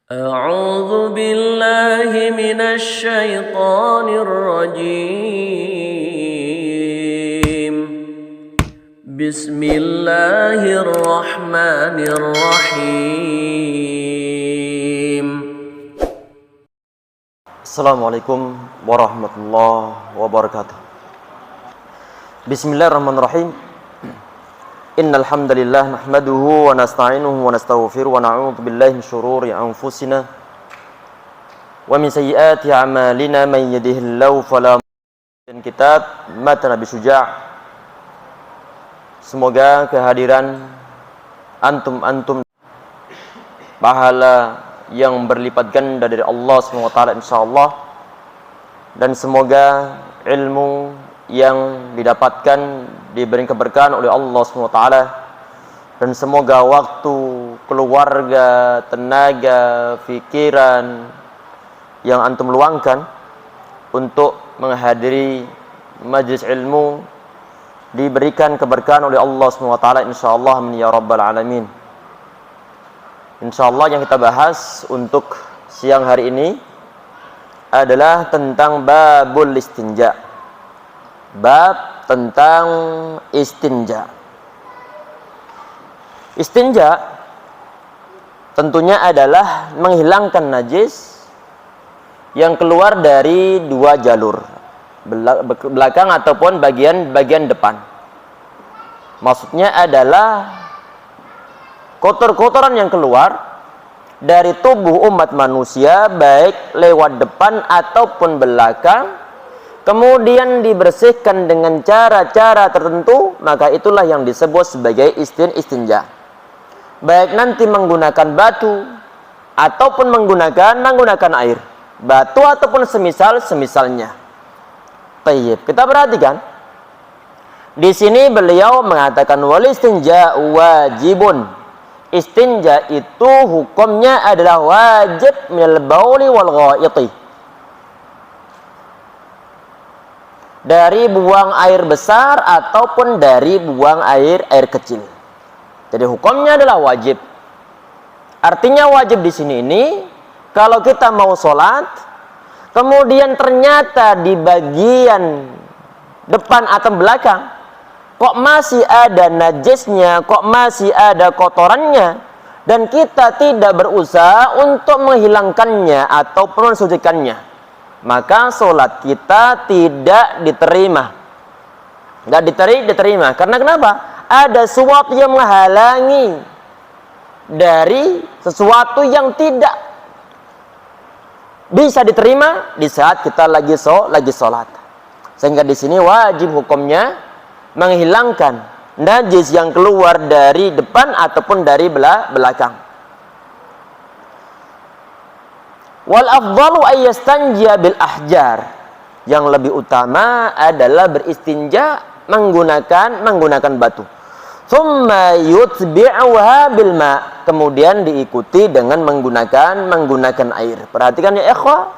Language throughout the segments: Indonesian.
أعوذ بالله من الشيطان الرجيم بسم الله الرحمن الرحيم Assalamualaikum warahmatullahi wabarakatuh. Bismillahirrahmanirrahim. Innal hamdalillah nahmaduhu wa nasta'inuhu wa nastaghfiruh wa na'udzu billahi min syururi anfusina wa min sayyiati a'malina may yahdihillahu fala mudilla lahu. Kitab Matan Nabi Syuja'. Semoga kehadiran antum pahala yang berlipat ganda dari Allah SWT insyaallah, dan semoga ilmu yang didapatkan diberi keberkahan oleh Allah SWT, dan semoga waktu, keluarga, tenaga, pikiran yang antum luangkan untuk menghadiri majlis ilmu diberikan keberkahan oleh Allah SWT insyaallah, amin ya rabbal alamin. Insyaallah yang kita bahas untuk siang hari ini adalah tentang babul istinja. Bab tentang istinja. Istinja tentunya adalah menghilangkan najis yang keluar dari dua jalur, belakang ataupun bagian depan. Maksudnya adalah kotor-kotoran yang keluar dari tubuh umat manusia, baik lewat depan ataupun belakang, kemudian dibersihkan dengan cara-cara tertentu, maka itulah yang disebut sebagai istinja. Baik nanti menggunakan batu ataupun menggunakan air, batu ataupun semisalnya. Tayyib, kita perhatikan. Di sini beliau mengatakan wal istinja wajibun. Istinja itu hukumnya adalah wajib minal bauli wal ghaiti, dari buang air besar ataupun dari buang air kecil. Jadi hukumnya adalah wajib. Artinya wajib di sini ini kalau kita mau sholat, kemudian ternyata di bagian depan atau belakang kok masih ada najisnya, kok masih ada kotorannya, dan kita tidak berusaha untuk menghilangkannya ataupun mensucikannya, maka sholat kita tidak diterima. Tidak diterima. Karena kenapa? Ada sesuatu yang menghalangi dari sesuatu yang tidak bisa diterima di saat kita lagi sholat. Sehingga di sini wajib hukumnya menghilangkan najis yang keluar dari depan ataupun dari belakang. Wal afdalu ayyastanjiya bil ahjar. Yang lebih utama adalah beristinja menggunakan batu. Tsumma yutbi'uha bil ma. Kemudian diikuti dengan menggunakan air. Perhatikan ya ikhwah,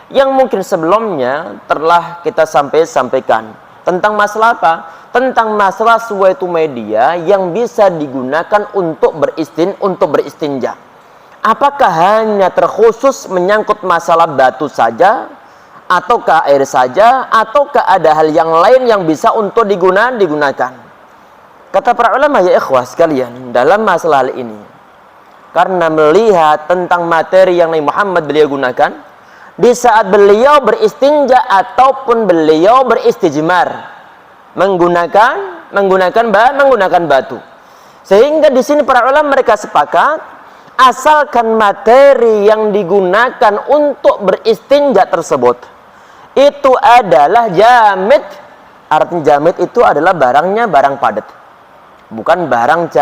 yang mungkin sebelumnya telah kita sampaikan tentang masalah apa? Tentang masalah suatu media yang bisa digunakan untuk beristinja. Apakah hanya terkhusus menyangkut masalah batu saja, ataukah air saja, ataukah ada hal yang lain yang bisa untuk digunakan? Kata para ulama ya ikhwah sekalian, dalam masalah hal ini, karena melihat tentang materi yang Nabi Muhammad beliau gunakan di saat beliau beristinja ataupun beliau beristijmar, menggunakan batu. Sehingga di sini para ulama mereka sepakat, asalkan materi yang digunakan untuk beristinja tersebut itu adalah jamid. Artinya jamid itu adalah barang padat, bukan barang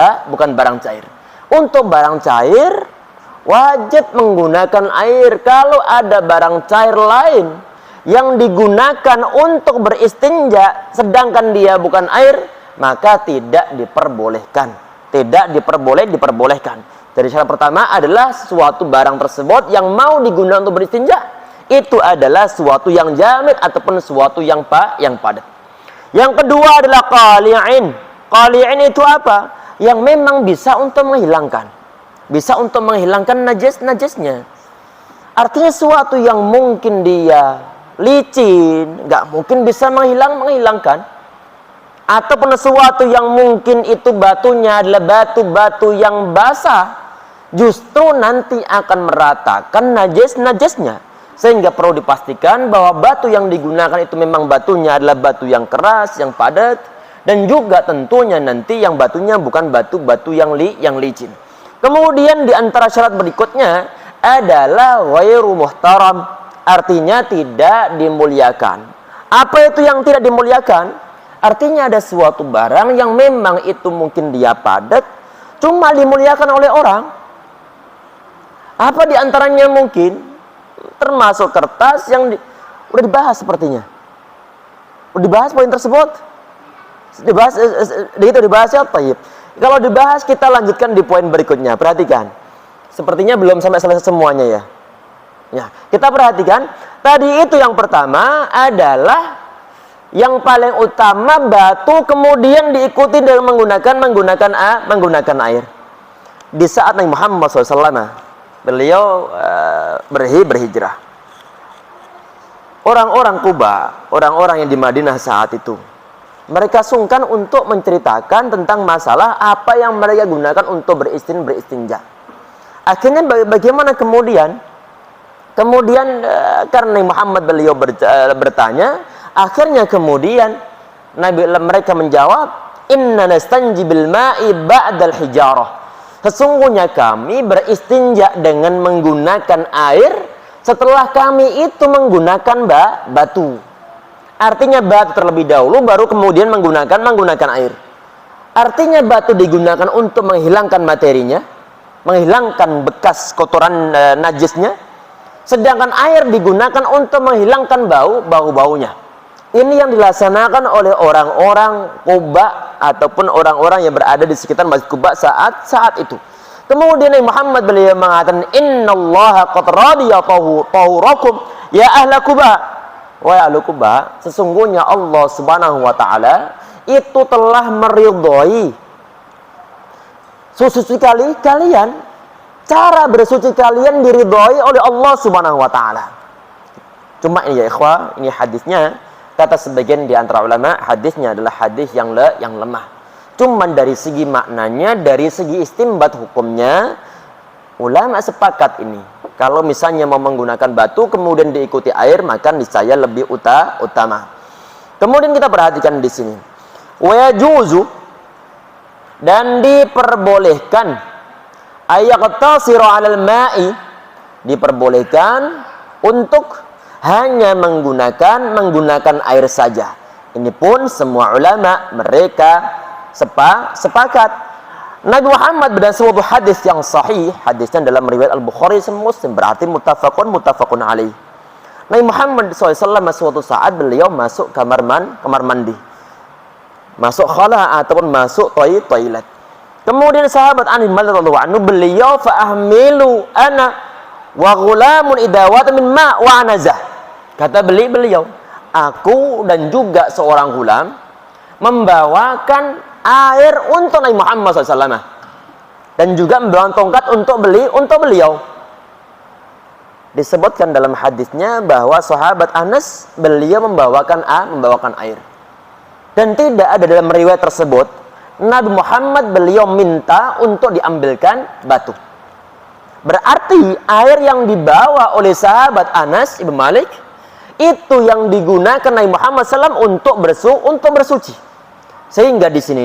cair. Untuk barang cair wajib menggunakan air. Kalau ada barang cair lain yang digunakan untuk beristinja sedangkan dia bukan air, maka tidak diperbolehkan. Jadi syarat pertama adalah suatu barang tersebut yang mau digunakan untuk beristinja itu adalah suatu yang jamid ataupun suatu yang padat. Yang kedua adalah qali'in. Qali'in itu apa? Yang memang bisa untuk menghilangkan najisnya. Artinya sesuatu yang mungkin dia licin, nggak mungkin bisa menghilangkan. Ataupun sesuatu yang mungkin itu batunya adalah batu-batu yang basah, justru nanti akan meratakan najisnya. Sehingga perlu dipastikan bahwa batu yang digunakan itu memang batunya adalah batu yang keras, yang padat, dan juga tentunya nanti yang batunya bukan batu-batu yang licin. Kemudian di antara syarat berikutnya adalah ghairu muhtaram, artinya tidak dimuliakan. Apa itu yang tidak dimuliakan? Artinya ada suatu barang yang memang itu mungkin dia padat, cuma dimuliakan oleh orang. Apa di antaranya mungkin? Termasuk kertas yang udah dibahas sepertinya. Udah dibahas poin tersebut. Dibahas ya, Tayyib. Kalau dibahas kita lanjutkan di poin berikutnya. Perhatikan. Sepertinya belum sampai selesai semuanya ya. Ya, kita perhatikan. Tadi itu yang pertama adalah yang paling utama batu, kemudian diikuti dengan menggunakan air. Di saat Nabi Muhammad SAW beliau berhijrah. Orang-orang Kuba, orang-orang yang di Madinah saat itu, mereka sungkan untuk menceritakan tentang masalah apa yang mereka gunakan untuk beristinja. Akhirnya bagaimana kemudian karena Muhammad beliau bertanya, akhirnya kemudian mereka menjawab, inna nastanji bil ma'i ba'dal hijarah. Sesungguhnya kami beristinja dengan menggunakan air setelah kami itu menggunakan batu. Artinya batu terlebih dahulu baru kemudian menggunakan air. Artinya batu digunakan untuk menghilangkan materinya, menghilangkan bekas kotoran najisnya, sedangkan air digunakan untuk menghilangkan bau-baunya. Ini yang dilaksanakan oleh orang-orang Kuba ataupun orang-orang yang berada di sekitar Masjid Kuba saat itu. Kemudian Nabi Muhammad beliau mengatakan, innallaha qad radiya tahurakum ya ahla Kuba. Wahai ahli Kuba, sesungguhnya Allah Subhanahu wa taala itu telah meridhai suci kalian. Cara bersuci kalian diridhai oleh Allah Subhanahu wa taala. Cuma ini ya ikhwah, ini hadisnya kata sebagian di antara ulama, hadisnya adalah hadis yang lemah. Cuman dari segi maknanya, dari segi istinbat hukumnya, ulama sepakat ini. Kalau misalnya mau menggunakan batu kemudian diikuti air, maka niscaya lebih utama. Kemudian kita perhatikan di sini. Wa yajuzu, dan diperbolehkan, ayaqtasiru 'alal ma'i, diperbolehkan untuk hanya menggunakan air saja. Ini pun semua ulama mereka sepakat. Nabi Muhammad dalam sebuah hadis yang sahih, hadisnya dalam riwayat Al-Bukhari dan Muslim, berarti muttafaqun alaih. Nabi Muhammad SAW suatu saat beliau masuk kamar mandi, masuk khala ataupun masuk toilet. Kemudian sahabat Anas radhiyallahu anhu, beliau fa'ahmilu ana wa ghulamun idawat min ma wa anazah. Kata beliau, aku dan juga seorang gulam membawakan air untuk Nabi Muhammad SAW dan juga membawa tongkat untuk beliau. Disebutkan dalam hadisnya bahwa sahabat Anas beliau membawakan air. Dan tidak ada dalam riwayat tersebut Nabi Muhammad beliau minta untuk diambilkan batu. Berarti air yang dibawa oleh sahabat Anas ibn Malik itu yang digunakan Nabi Muhammad SAW untuk bersuci. Sehingga di sini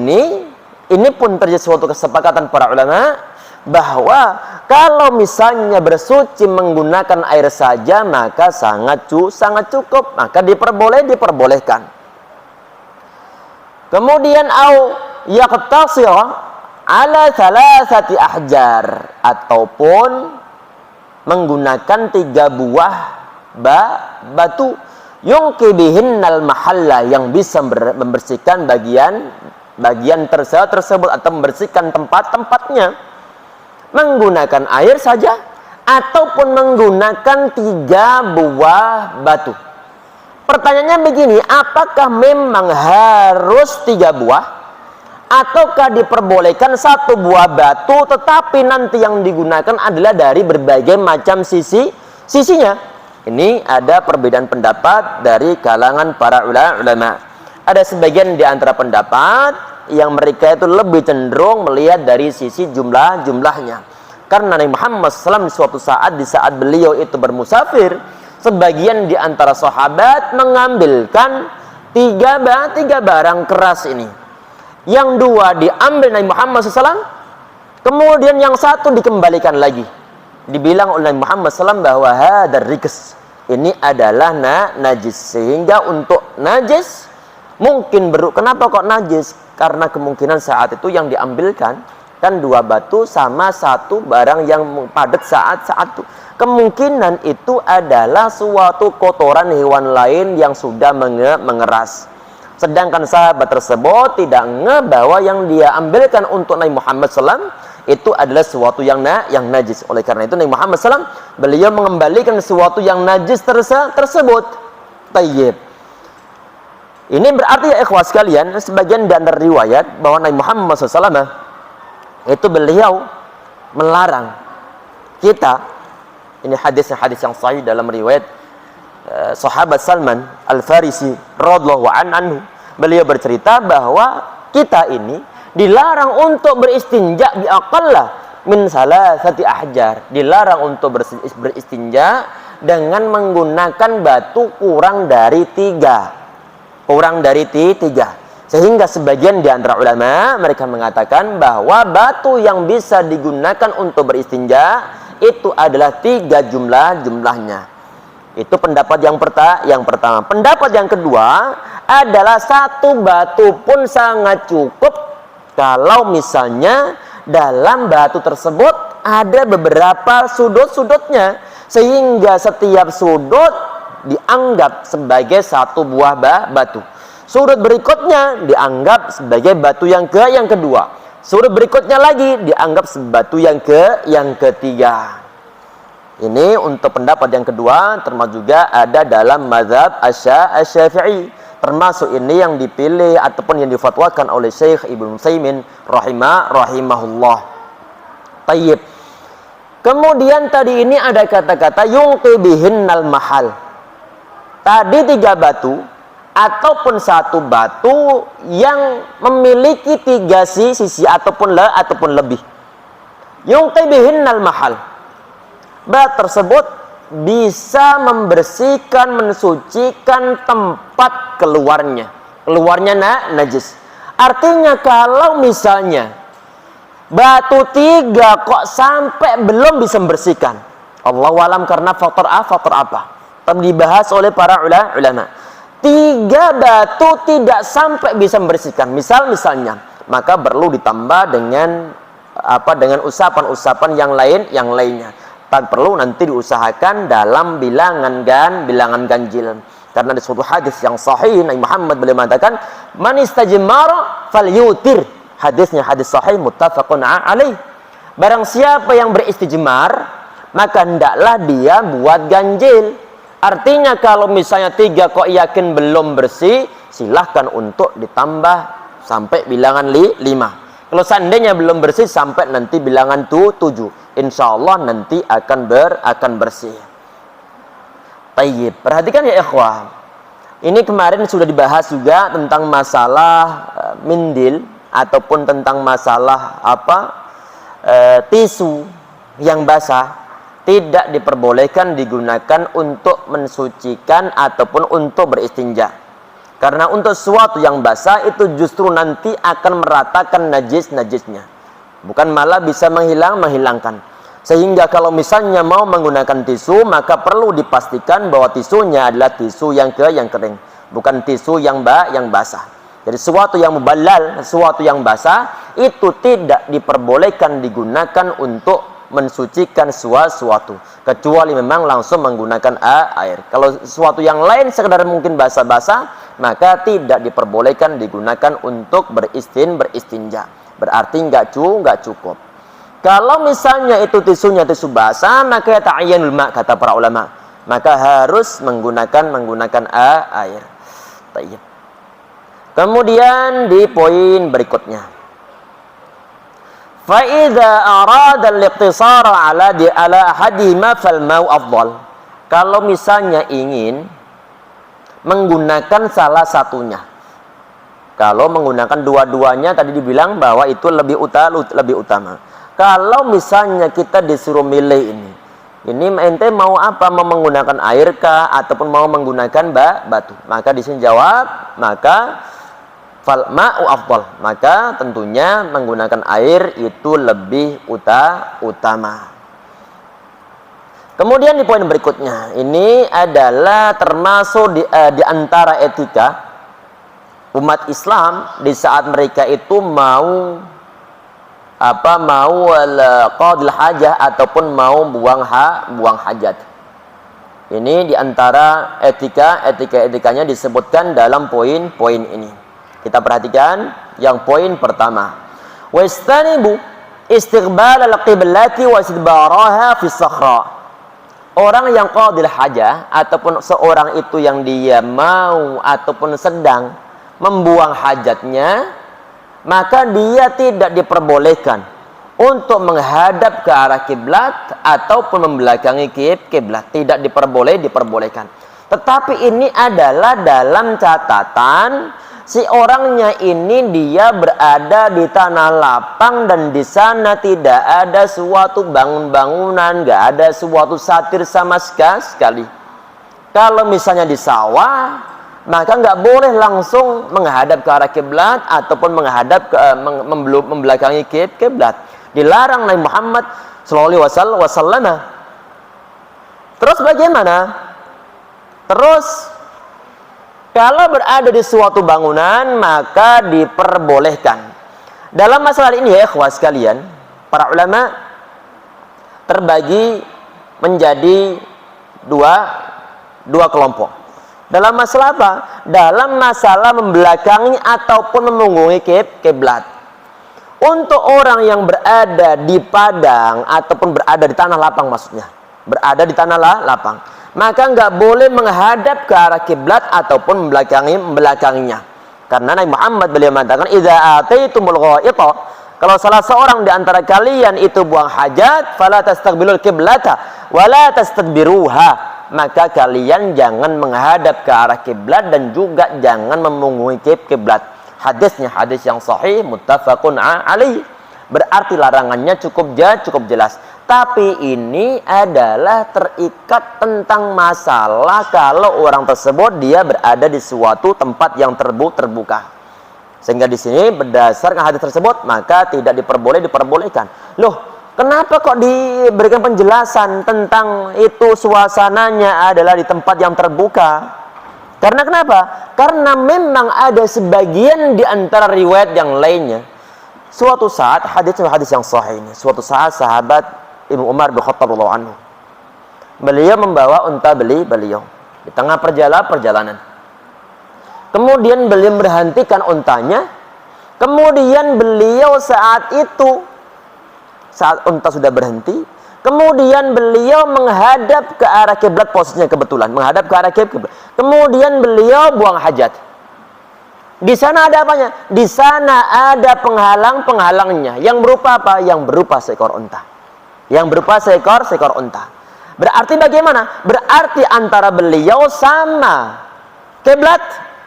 ini pun terjadi suatu kesepakatan para ulama bahwa kalau misalnya bersuci menggunakan air saja maka sangat cukup, maka diperbolehkan. Kemudian au yaqtasir ala thalathati ahjar, ataupun menggunakan 3 buah batu yungki bihinnal mahalla, yang bisa membersihkan bagian tersebut atau membersihkan tempat-tempatnya, menggunakan air saja ataupun menggunakan 3 buah batu. Pertanyaannya begini, apakah memang harus 3 buah ataukah diperbolehkan 1 buah batu tetapi nanti yang digunakan adalah dari berbagai macam sisi Sisinya, ini ada perbedaan pendapat dari kalangan para ulama. Ada sebagian di antara pendapat yang mereka itu lebih cenderung melihat dari sisi jumlahnya. Karena Nabi Muhammad SAW suatu saat, di saat beliau itu bermusafir, sebagian di antara sahabat mengambilkan tiga barang keras ini. Yang dua diambil Nabi Muhammad SAW, kemudian yang satu dikembalikan lagi. Dibilang oleh Nabi Muhammad SAW bahwa hadar rikes, ini adalah najis. Sehingga untuk najis mungkin kenapa kok najis? Karena kemungkinan saat itu yang diambilkan kan dua batu sama satu barang yang padat saat itu. Kemungkinan itu adalah suatu kotoran hewan lain yang sudah mengeras. Sedangkan sahabat tersebut tidak bahwa yang dia ambilkan untuk Nabi Muhammad SAW itu adalah sesuatu yang najis. Oleh karena itu Nabi Muhammad SAW beliau mengembalikan sesuatu yang najis tersebut. Tayyib. Ini berarti ya ikhwas sekalian, sebagian dari riwayat bahwa Nabi Muhammad SAW itu beliau melarang kita, ini hadis yang sahih dalam riwayat sahabat Salman Al-Farisi radhiyallahu anhu, beliau bercerita bahwa kita ini dilarang untuk beristinja bi aqalla min salasati ahjar, dilarang untuk beristinja dengan menggunakan batu kurang dari tiga. Sehingga sebagian di antara ulama mereka mengatakan bahwa batu yang bisa digunakan untuk beristinja itu adalah tiga jumlahnya. Itu pendapat yang pertama. Pendapat yang kedua adalah satu batu pun sangat cukup kalau misalnya dalam batu tersebut ada beberapa sudut-sudutnya, sehingga setiap sudut dianggap sebagai satu buah batu. Sudut berikutnya dianggap sebagai batu yang kedua. Sudut berikutnya lagi dianggap batu yang ketiga. Ini untuk pendapat yang kedua, termasuk juga ada dalam mazhab Asy-Syafi'i. Termasuk ini yang dipilih ataupun yang difatwakan oleh Syekh Ibnu Utsaimin rahimahullah. Tayyib. Kemudian tadi ini ada kata-kata yungqi bihinnal mahal. Tadi tiga batu ataupun satu batu yang memiliki tiga sisi ataupun lebih. Yungqi bihinnal mahal. Batu tersebut bisa membersihkan, mensucikan tempat keluarnya najis. Artinya kalau misalnya batu tiga kok sampai belum bisa membersihkan, Allahu alam karena faktor apa? Dibahas oleh para ulama. Tiga batu tidak sampai bisa membersihkan, misalnya, maka perlu ditambah dengan usapan yang lainnya. Tak perlu nanti diusahakan dalam bilangan ganjil. Karena di suatu hadis yang sahih Nabi Muhammad beliau mengatakan, "Man istajmara falyutir." Hadisnya hadis sahih muttafaqun alaih. Barang siapa yang beristijmar, maka hendaklah dia buat ganjil. Artinya kalau misalnya tiga kok yakin belum bersih, silahkan untuk ditambah sampai bilangan 5. Kalau seandainya belum bersih sampai nanti bilangan 7. Insya Allah nanti akan bersih. Tayyib. Perhatikan ya ikhwah. Ini kemarin sudah dibahas juga tentang masalah mindil ataupun tentang masalah tisu yang basah. Tidak diperbolehkan digunakan untuk mensucikan ataupun untuk beristinja. Karena untuk sesuatu yang basah itu justru nanti akan meratakan najisnya. Bukan malah bisa menghilangkan. Sehingga kalau misalnya mau menggunakan tisu, maka perlu dipastikan bahwa tisunya adalah tisu yang kering, bukan tisu yang basah. Jadi sesuatu yang muballal, sesuatu yang basah itu tidak diperbolehkan digunakan untuk mensucikan sesuatu, kecuali memang langsung menggunakan air. Kalau sesuatu yang lain sekedar mungkin basah-basah, maka tidak diperbolehkan digunakan untuk beristinja. Berarti nggak cukup. Kalau misalnya itu tisunya tisu basah, maka ta'ayyanul ma' kata para ulama, maka harus menggunakan air. Tayyib. Kemudian di poin berikutnya, فَإِذَا أَرَادَ الْإِقْتِصَارَ عَلَى أَحَدِهِمَا فَالْمَاءُ أَفْضَلُ. kalau misalnya ingin menggunakan salah satunya. Kalau menggunakan dua-duanya tadi dibilang bahwa itu lebih utama. Kalau misalnya kita disuruh milih ini ente mau apa? Mau menggunakan air kah ataupun mau menggunakan batu? Maka di sini jawab, maka fal ma'u afdal. Maka tentunya menggunakan air itu lebih utama. Kemudian di poin berikutnya, ini adalah termasuk di antara etika umat Islam di saat mereka itu mau qadil hajah ataupun mau buang hajat. Ini di antara etikanya disebutkan dalam poin-poin ini. Kita perhatikan yang poin pertama. Wastanibu istiqbal al-qiblati wa istidbaraha fi sakhra. Orang yang qadil hajah ataupun seorang itu yang dia mau ataupun sedang membuang hajatnya, maka dia tidak diperbolehkan untuk menghadap ke arah kiblat ataupun membelakangi kiblat. Tidak diperbolehkan. Tetapi ini adalah dalam catatan si orangnya ini dia berada di tanah lapang dan di sana tidak ada suatu bangunan, nggak ada suatu satir sama sekali. Kalau misalnya di sawah, maka nggak boleh langsung menghadap ke arah kiblat ataupun menghadap membelakangi kiblat. Dilarang Nabi Muhammad sallallahu alaihi wasallam. Terus bagaimana? Terus kalau berada di suatu bangunan maka diperbolehkan. Dalam masalah ini ya ikhwah sekalian, para ulama terbagi menjadi dua kelompok. Dalam masalah apa? Dalam masalah membelakangi ataupun memunggungi kiblat. Untuk orang yang berada di padang ataupun berada di tanah lapang maksudnya, berada di tanah lapang, maka nggak boleh menghadap ke arah kiblat ataupun membelakanginya. Karena Nabi Muhammad beliau mengatakan, "Idza ataitumul ghaita," kalau salah seorang di antara kalian itu buang hajat, fala tastaqbilul qiblata wala tastadbiruha, maka kalian jangan menghadap ke arah kiblat dan juga jangan memungungi kiblat. Hadisnya hadis yang sahih muttafaqun alaih. Berarti larangannya cukup jelas. Tapi ini adalah terikat tentang masalah kalau orang tersebut dia berada di suatu tempat yang terbuka. Sehingga di sini berdasarkan hadis tersebut maka tidak diperbolehkan. Loh, kenapa kok diberikan penjelasan tentang itu suasananya adalah di tempat yang terbuka? Karena kenapa? Karena memang ada sebagian di antara riwayat yang lainnya. Suatu saat hadis yang sahih ini. Suatu saat sahabat Ibnu Umar bin Khattab radhiyallahu anhu, beliau membawa unta beliau di tengah perjalanan. Kemudian beliau berhentikan untanya. Kemudian beliau saat unta sudah berhenti, kemudian beliau menghadap ke arah kiblat, posisinya kebetulan menghadap ke arah kiblat. Kemudian beliau buang hajat. Di sana ada apanya? Di sana ada penghalangnya. Yang berupa apa? Yang berupa seekor unta. Yang berupa seekor unta. Berarti bagaimana? Berarti antara beliau sama kiblat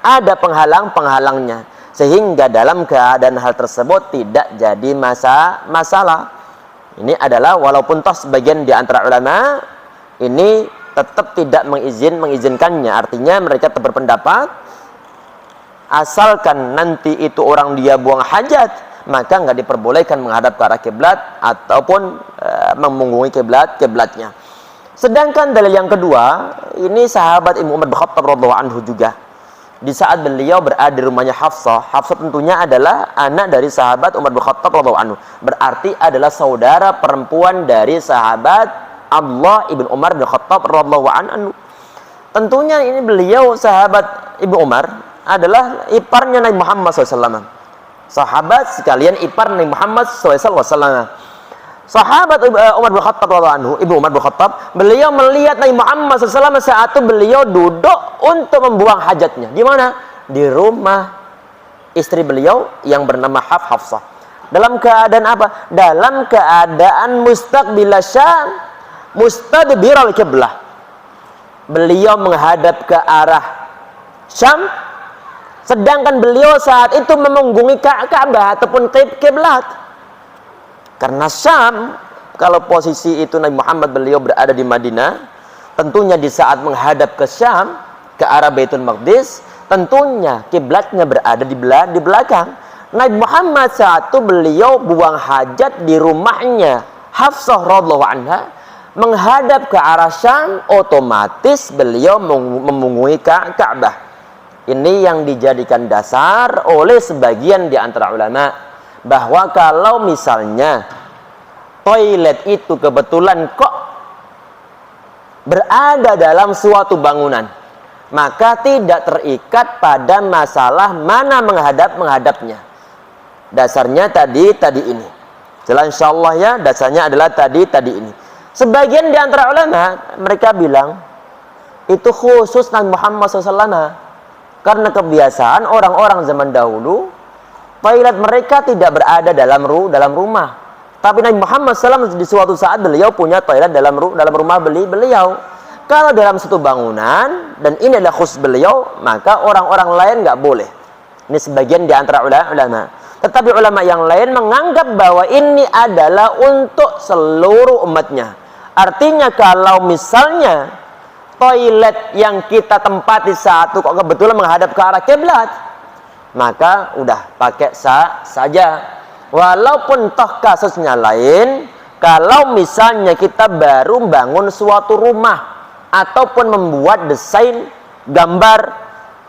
ada penghalangnya. Sehingga dalam keadaan hal tersebut tidak jadi masalah. Ini adalah walaupun toh sebagian di antara ulama ini tetap tidak mengizinkannya. Artinya mereka tetap berpendapat asalkan nanti itu orang dia buang hajat, maka nggak diperbolehkan menghadap ke arah kiblat ataupun memunggungi kiblatnya. Sedangkan dalil yang kedua, ini sahabat Ibnu Umar bin Khattab radhiyallahu anhu juga. Di saat beliau berada di rumahnya Hafsah tentunya adalah anak dari sahabat Umar bin Khattab radhiyallahu anhu. Berarti adalah saudara perempuan dari sahabat Abdullah ibn Umar bin Khattab radhiyallahu anhu. Tentunya ini beliau sahabat Ibnu Umar adalah iparnya Nabi Muhammad SAW. Sahabat sekalian ipar Nabi Muhammad SAW. Sahabat Umar bin Khattab radhiyallahu anhu, Ibnu Umar bin Khattab, beliau melihat Nabi Muhammad SAW saat itu beliau duduk untuk membuang hajatnya. Di mana? Di rumah istri beliau yang bernama Hafsah. Dalam keadaan apa? Dalam keadaan mustaqbil Syam, mustadbiral qiblah. beliau menghadap ke arah Syam, sedangkan beliau saat itu memunggungi Ka'bah ataupun kiblat. Karena Syam, kalau posisi itu Nabi Muhammad beliau berada di Madinah, tentunya di saat menghadap ke Syam, ke arah Baitul Maqdis, tentunya kiblatnya berada di belakang. Nabi Muhammad saat itu beliau buang hajat di rumahnya Hafsah radhiyallahu anha, menghadap ke arah Syam, otomatis beliau memunggungi Ka'bah. Ini yang dijadikan dasar oleh sebagian di antara ulama, bahwa kalau misalnya toilet itu kebetulan kok berada dalam suatu bangunan, maka tidak terikat pada masalah mana menghadapnya. Dasarnya tadi ini. Jelas insyaallah ya, dasarnya adalah tadi ini. Sebagian di antara ulama mereka bilang itu khusus Nabi Muhammad SAW, karena kebiasaan orang-orang zaman dahulu toilet mereka tidak berada dalam rumah. Tapi Nabi Muhammad SAW di suatu saat beliau punya toilet dalam rumah beliau. Kalau dalam satu bangunan dan ini adalah khusus beliau, maka orang-orang lain nggak boleh. Ini sebagian di antara ulama. Tetapi ulama yang lain menganggap bahwa ini adalah untuk seluruh umatnya. Artinya kalau misalnya toilet yang kita tempati saat itu kok kebetulan menghadap ke arah kiblat, maka udah pakai saja. Walaupun toh kasusnya lain, kalau misalnya kita baru bangun suatu rumah ataupun membuat desain gambar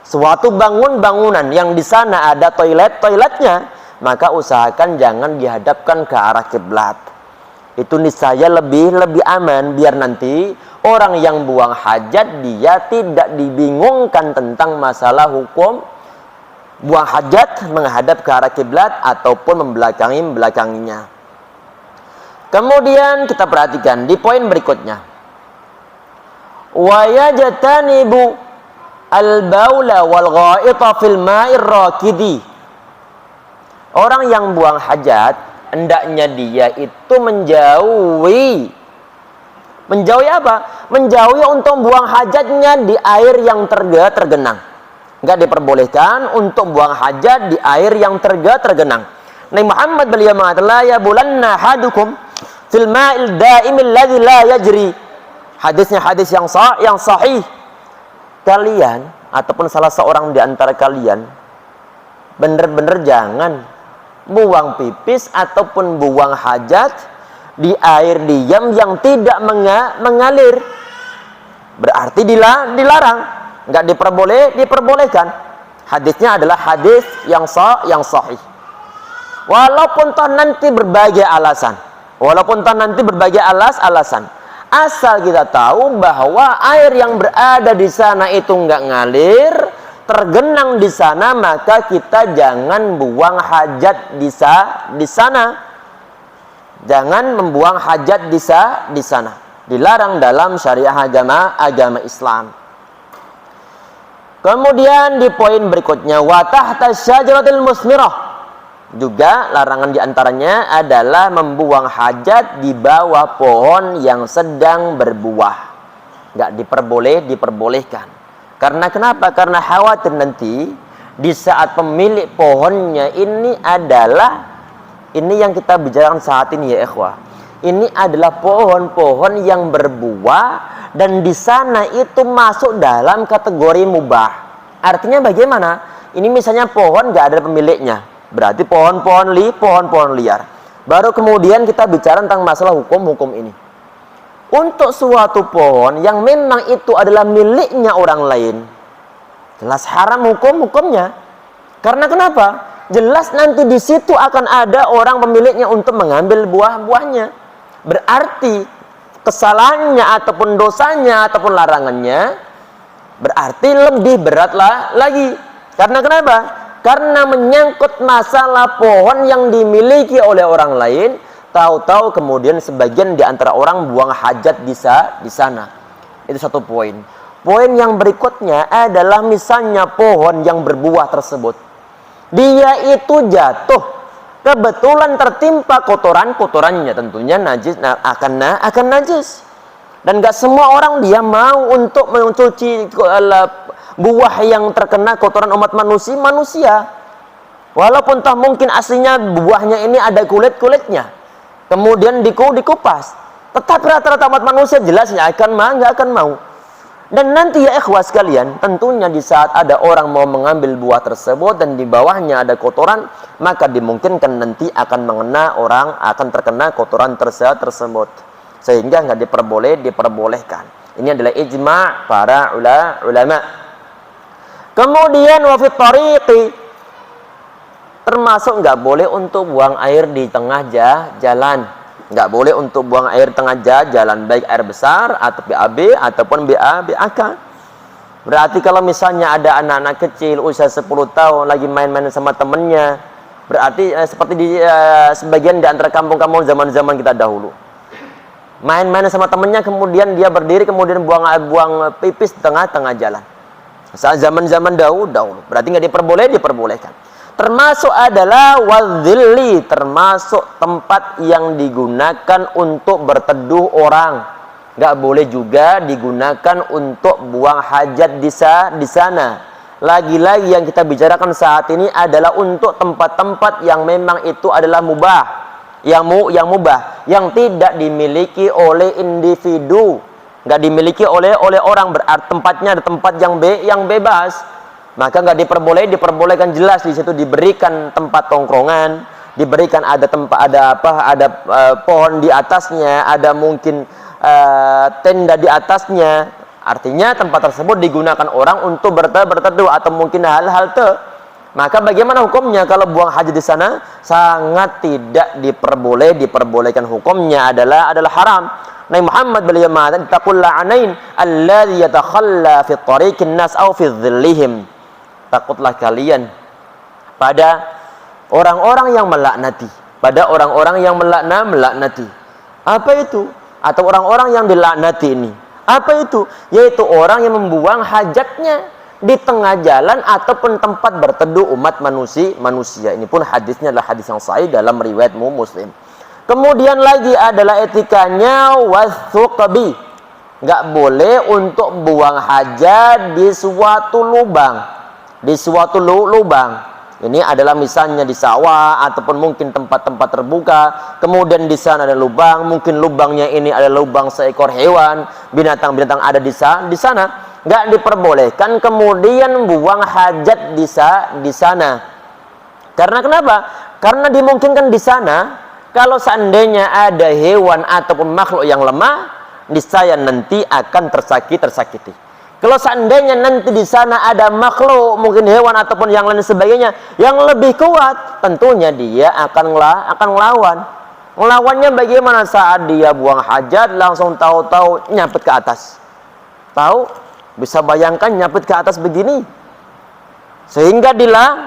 suatu bangunan yang di sana ada toiletnya, maka usahakan jangan dihadapkan ke arah kiblat. Itu niscaya lebih aman, biar nanti orang yang buang hajat dia tidak dibingungkan tentang masalah hukum buang hajat menghadap ke arah kiblat ataupun membelakanginya. Kemudian kita perhatikan di poin berikutnya, wa yajtanibu al-baula wal gha'ita fil ma'ir rakidi. Orang yang buang hajat hendaknya dia itu menjauhi apa? Menjauhi untuk buang hajatnya di air yang tergenang. Enggak diperbolehkan untuk buang hajat di air yang tergenang. Nabi Muhammad beliau mengatakan, la yabulanna hadukum fil ma'il da'imil ladzi la yajri. Hadisnya hadis yang sahih. Kalian ataupun salah seorang di antara kalian benar-benar jangan buang pipis ataupun buang hajat di air diam yang tidak mengalir. Berarti dilarang, enggak diperbolehkan. Hadisnya adalah hadis yang sahih. Walaupun toh nanti berbagai alasan, alasan, asal kita tahu bahwa air yang berada di sana itu enggak ngalir, tergenang di sana, maka kita jangan buang hajat di sana. Jangan membuang hajat di sana. Dilarang dalam syariah agama Islam. Kemudian di poin berikutnya, wa tahta syajaratil musmirah. Juga larangan diantaranya adalah membuang hajat di bawah pohon yang sedang berbuah. Enggak diperbolehkan. Karena kenapa? Karena khawatir nanti di saat pemilik pohonnya ini yang kita bicarakan saat ini ya ikhwah. Ini adalah pohon-pohon yang berbuah dan di sana itu masuk dalam kategori mubah. Artinya bagaimana? Ini misalnya pohon nggak ada pemiliknya, berarti pohon-pohon liar. Baru kemudian kita bicara tentang masalah hukum ini. Untuk suatu pohon yang memang itu adalah miliknya orang lain, jelas haram hukumnya. Karena kenapa? Jelas nanti di situ akan ada orang pemiliknya untuk mengambil buah-buahnya. Berarti kesalahannya ataupun dosanya ataupun larangannya berarti lebih berat lagi. Karena kenapa? Karena menyangkut masalah pohon yang dimiliki oleh orang lain. Tahu-tahu kemudian sebagian di antara orang buang hajat di sana. Itu satu poin. Poin yang berikutnya adalah misalnya pohon yang berbuah tersebut, dia itu jatuh, kebetulan tertimpa kotorannya, tentunya najis, akan najis. Dan gak semua orang dia mau untuk mencuci buah yang terkena kotoran umat manusia. Walaupun toh mungkin aslinya buahnya ini ada kulit-kulitnya, kemudian dikupas, tetap rata-rata umat manusia jelasnya nggak akan mau. Dan nanti ya ikhwah sekalian, tentunya di saat ada orang mau mengambil buah tersebut dan di bawahnya ada kotoran, maka dimungkinkan nanti akan terkena kotoran tersebut, sehingga nggak diperbolehkan. Ini adalah ijma' para ulama. Kemudian wa fit tariqi, termasuk nggak boleh untuk buang air di tengah jalan. Nggak boleh untuk buang air tengah jalan, baik air besar atau BAB ataupun BAK. Berarti kalau misalnya ada anak-anak kecil usia 10 tahun lagi main-main sama temennya, berarti seperti di sebagian di antara kampung-kampung zaman-zaman kita dahulu, main-main sama temennya, kemudian dia berdiri, kemudian buang pipis di tengah-tengah jalan. Saat zaman-zaman dahulu, berarti nggak diperbolehkan. Termasuk adalah wadzilli, termasuk tempat yang digunakan untuk berteduh orang. Nggak boleh juga digunakan untuk buang hajat di sana. Lagi-lagi yang kita bicarakan saat ini adalah untuk tempat-tempat yang memang itu adalah mubah, yang tidak dimiliki oleh individu, nggak dimiliki oleh orang. Berarti tempatnya ada tempat yang bebas. Maka nggak diperbolehkan jelas di situ diberikan tempat tongkrongan, diberikan ada pohon di atasnya, ada mungkin tenda di atasnya. Artinya tempat tersebut digunakan orang untuk berteduh atau mungkin hal-hal Maka bagaimana hukumnya kalau buang hajat di sana? Sangat tidak diperbolehkan. Hukumnya adalah haram. Nabi Muhammad beliau mengatakan, "Taqul la'anain alladhi yatakhalla fi tariqin nas aw fi dhillihim." Takutlah kalian pada orang-orang yang melaknati, melaknati. Apa itu? Atau orang-orang yang dilaknati ini. Apa itu? Yaitu orang yang membuang hajatnya di tengah jalan ataupun tempat berteduh umat manusia. Ini pun hadisnya adalah hadis yang sahih dalam riwayat Muslim. Kemudian lagi adalah etikanya wasuqbi. Nggak boleh untuk buang hajat di suatu lubang. Ini adalah misalnya di sawah ataupun mungkin tempat-tempat terbuka, kemudian di sana ada lubang, mungkin lubangnya ini ada lubang seekor hewan, binatang-binatang ada di sana, nggak diperbolehkan kemudian buang hajat di sana. Karena kenapa? Karena dimungkinkan di sana kalau seandainya ada hewan ataupun makhluk yang lemah, niscaya nanti akan tersakiti. Kalau seandainya nanti di sana ada makhluk, mungkin hewan ataupun yang lain sebagainya, yang lebih kuat, tentunya dia akan melawan. Melawannya bagaimana? Saat dia buang hajat, langsung tahu-tahu nyapit ke atas. Tahu? Bisa bayangkan nyapit ke atas begini. Sehingga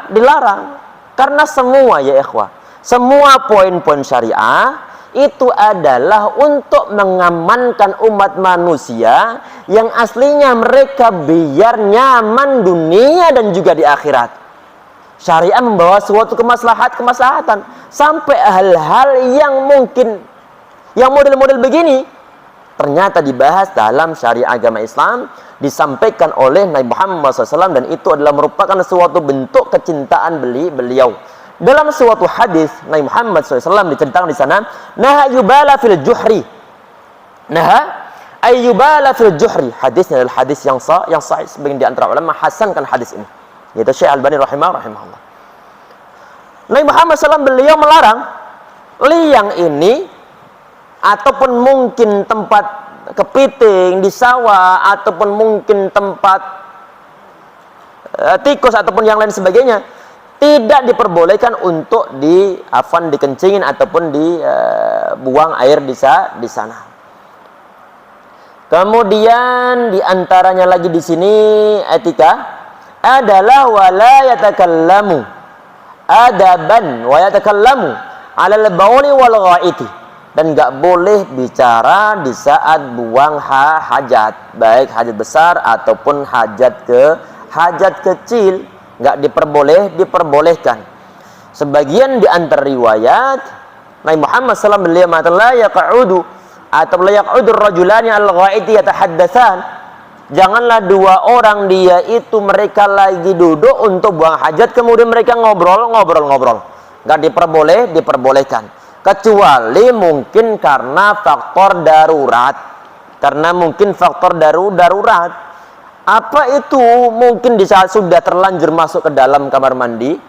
dilarang. Karena semua ya ikhwah, semua poin-poin syariah itu adalah untuk mengamankan umat manusia yang aslinya mereka biar nyaman dunia dan juga di akhirat. Syariat membawa suatu kemaslahatan sampai hal-hal yang mungkin yang model-model begini ternyata dibahas dalam syariat agama Islam, disampaikan oleh Nabi Muhammad SAW, dan itu adalah merupakan suatu bentuk kecintaan beliau. Dalam suatu hadis Nabi Muhammad SAW diceritakan di sana, naha yubala fil juhri. Hadisnya adalah hadis yang sahih. Sebagian di antara ulama hasankan hadis ini, yaitu Syekh Albani rahimahullah. Nabi Muhammad SAW beliau melarang liang ini ataupun mungkin tempat kepiting di sawah ataupun mungkin tempat tikus ataupun yang lain sebagainya, tidak diperbolehkan untuk dikencingin ataupun dibuang air di sana. Kemudian diantaranya lagi di sini etika adalah wala yatakallamu adaban wa yatakallamu 'alal bauli wal ghaiti, dan nggak boleh bicara di saat buang hajat, baik hajat besar ataupun hajat kecil. Nggak diperbolehkan. Sebagian di antara riwayat Nabi Muhammad SAW beliau mengatakan la yaq'udu atau la yaq'udur rajulani al-gha'iti yatahaddatsan. Janganlah dua orang dia itu mereka lagi duduk untuk buang hajat kemudian mereka ngobrol. Enggak diperbolehkan. Kecuali mungkin karena faktor darurat. Darurat. Apa itu? Mungkin di saat sudah terlanjur masuk ke dalam kamar mandi,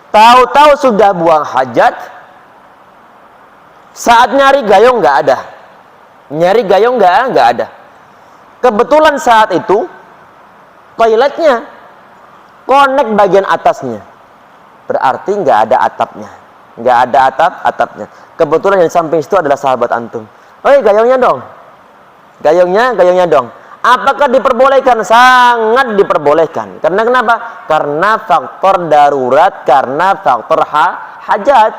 tahu-tahu sudah buang hajat, saat nyari gayung nggak ada. Kebetulan saat itu toiletnya connect bagian atasnya, berarti nggak ada atapnya. Kebetulan yang di samping situ adalah sahabat antum. Oi, gayungnya dong. Apakah diperbolehkan? Sangat diperbolehkan. Karena kenapa? Karena faktor darurat, karena faktor hajat.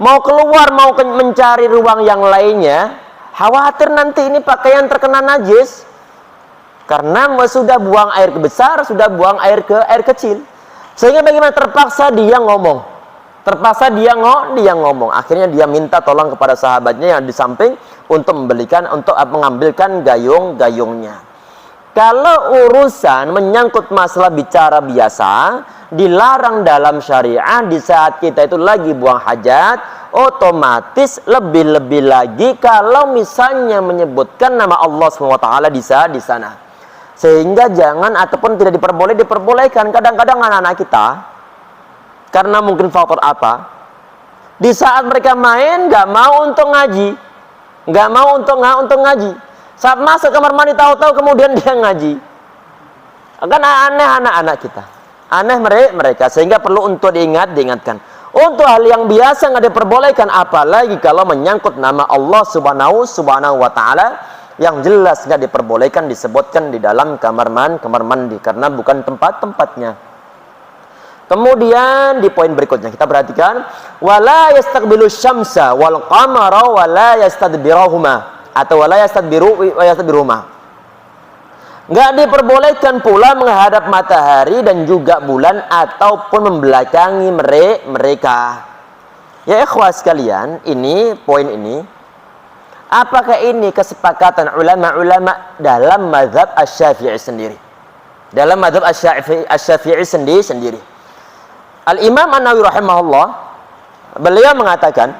Mau keluar, mau mencari ruang yang lainnya, khawatir nanti ini pakaian terkena najis. Karena sudah buang air ke besar, sudah buang air ke air kecil. Sehingga bagaimana? Terpaksa dia ngomong. Akhirnya dia minta tolong kepada sahabatnya yang di samping untuk mengambilkan gayung-gayungnya. Kalau urusan menyangkut masalah bicara biasa, dilarang dalam syariah di saat kita itu lagi buang hajat, otomatis lebih-lebih lagi kalau misalnya menyebutkan nama Allah SWT di sana. Sehingga jangan ataupun tidak diperbolehkan. Kadang-kadang anak-anak kita karena mungkin faktor apa, di saat mereka main nggak mau untuk ngaji, saat masuk kamar mandi tahu-tahu kemudian dia ngaji. Kan aneh anak-anak kita, aneh mereka, sehingga perlu untuk diingatkan. Untuk hal yang biasa nggak diperbolehkan, apalagi kalau menyangkut nama Allah Subhanahu wa Ta'ala yang jelas nggak diperbolehkan disebutkan di dalam kamar mandi karena bukan tempatnya. Kemudian di poin berikutnya kita perhatikan, wala yastaqbilu syamsa wal qamara wala yastadbirahuma atau wala yastadbiruhuma. Enggak diperbolehkan pula menghadap matahari dan juga bulan ataupun membelakangi mereka. Ya ikhwas sekalian, ini poin ini. Apakah ini kesepakatan ulama-ulama dalam mazhab Asy-Syafi'i sendiri? Dalam mazhab Asy-Syafi'i sendiri. Al-Imam An-Nawawi rahimahullah beliau mengatakan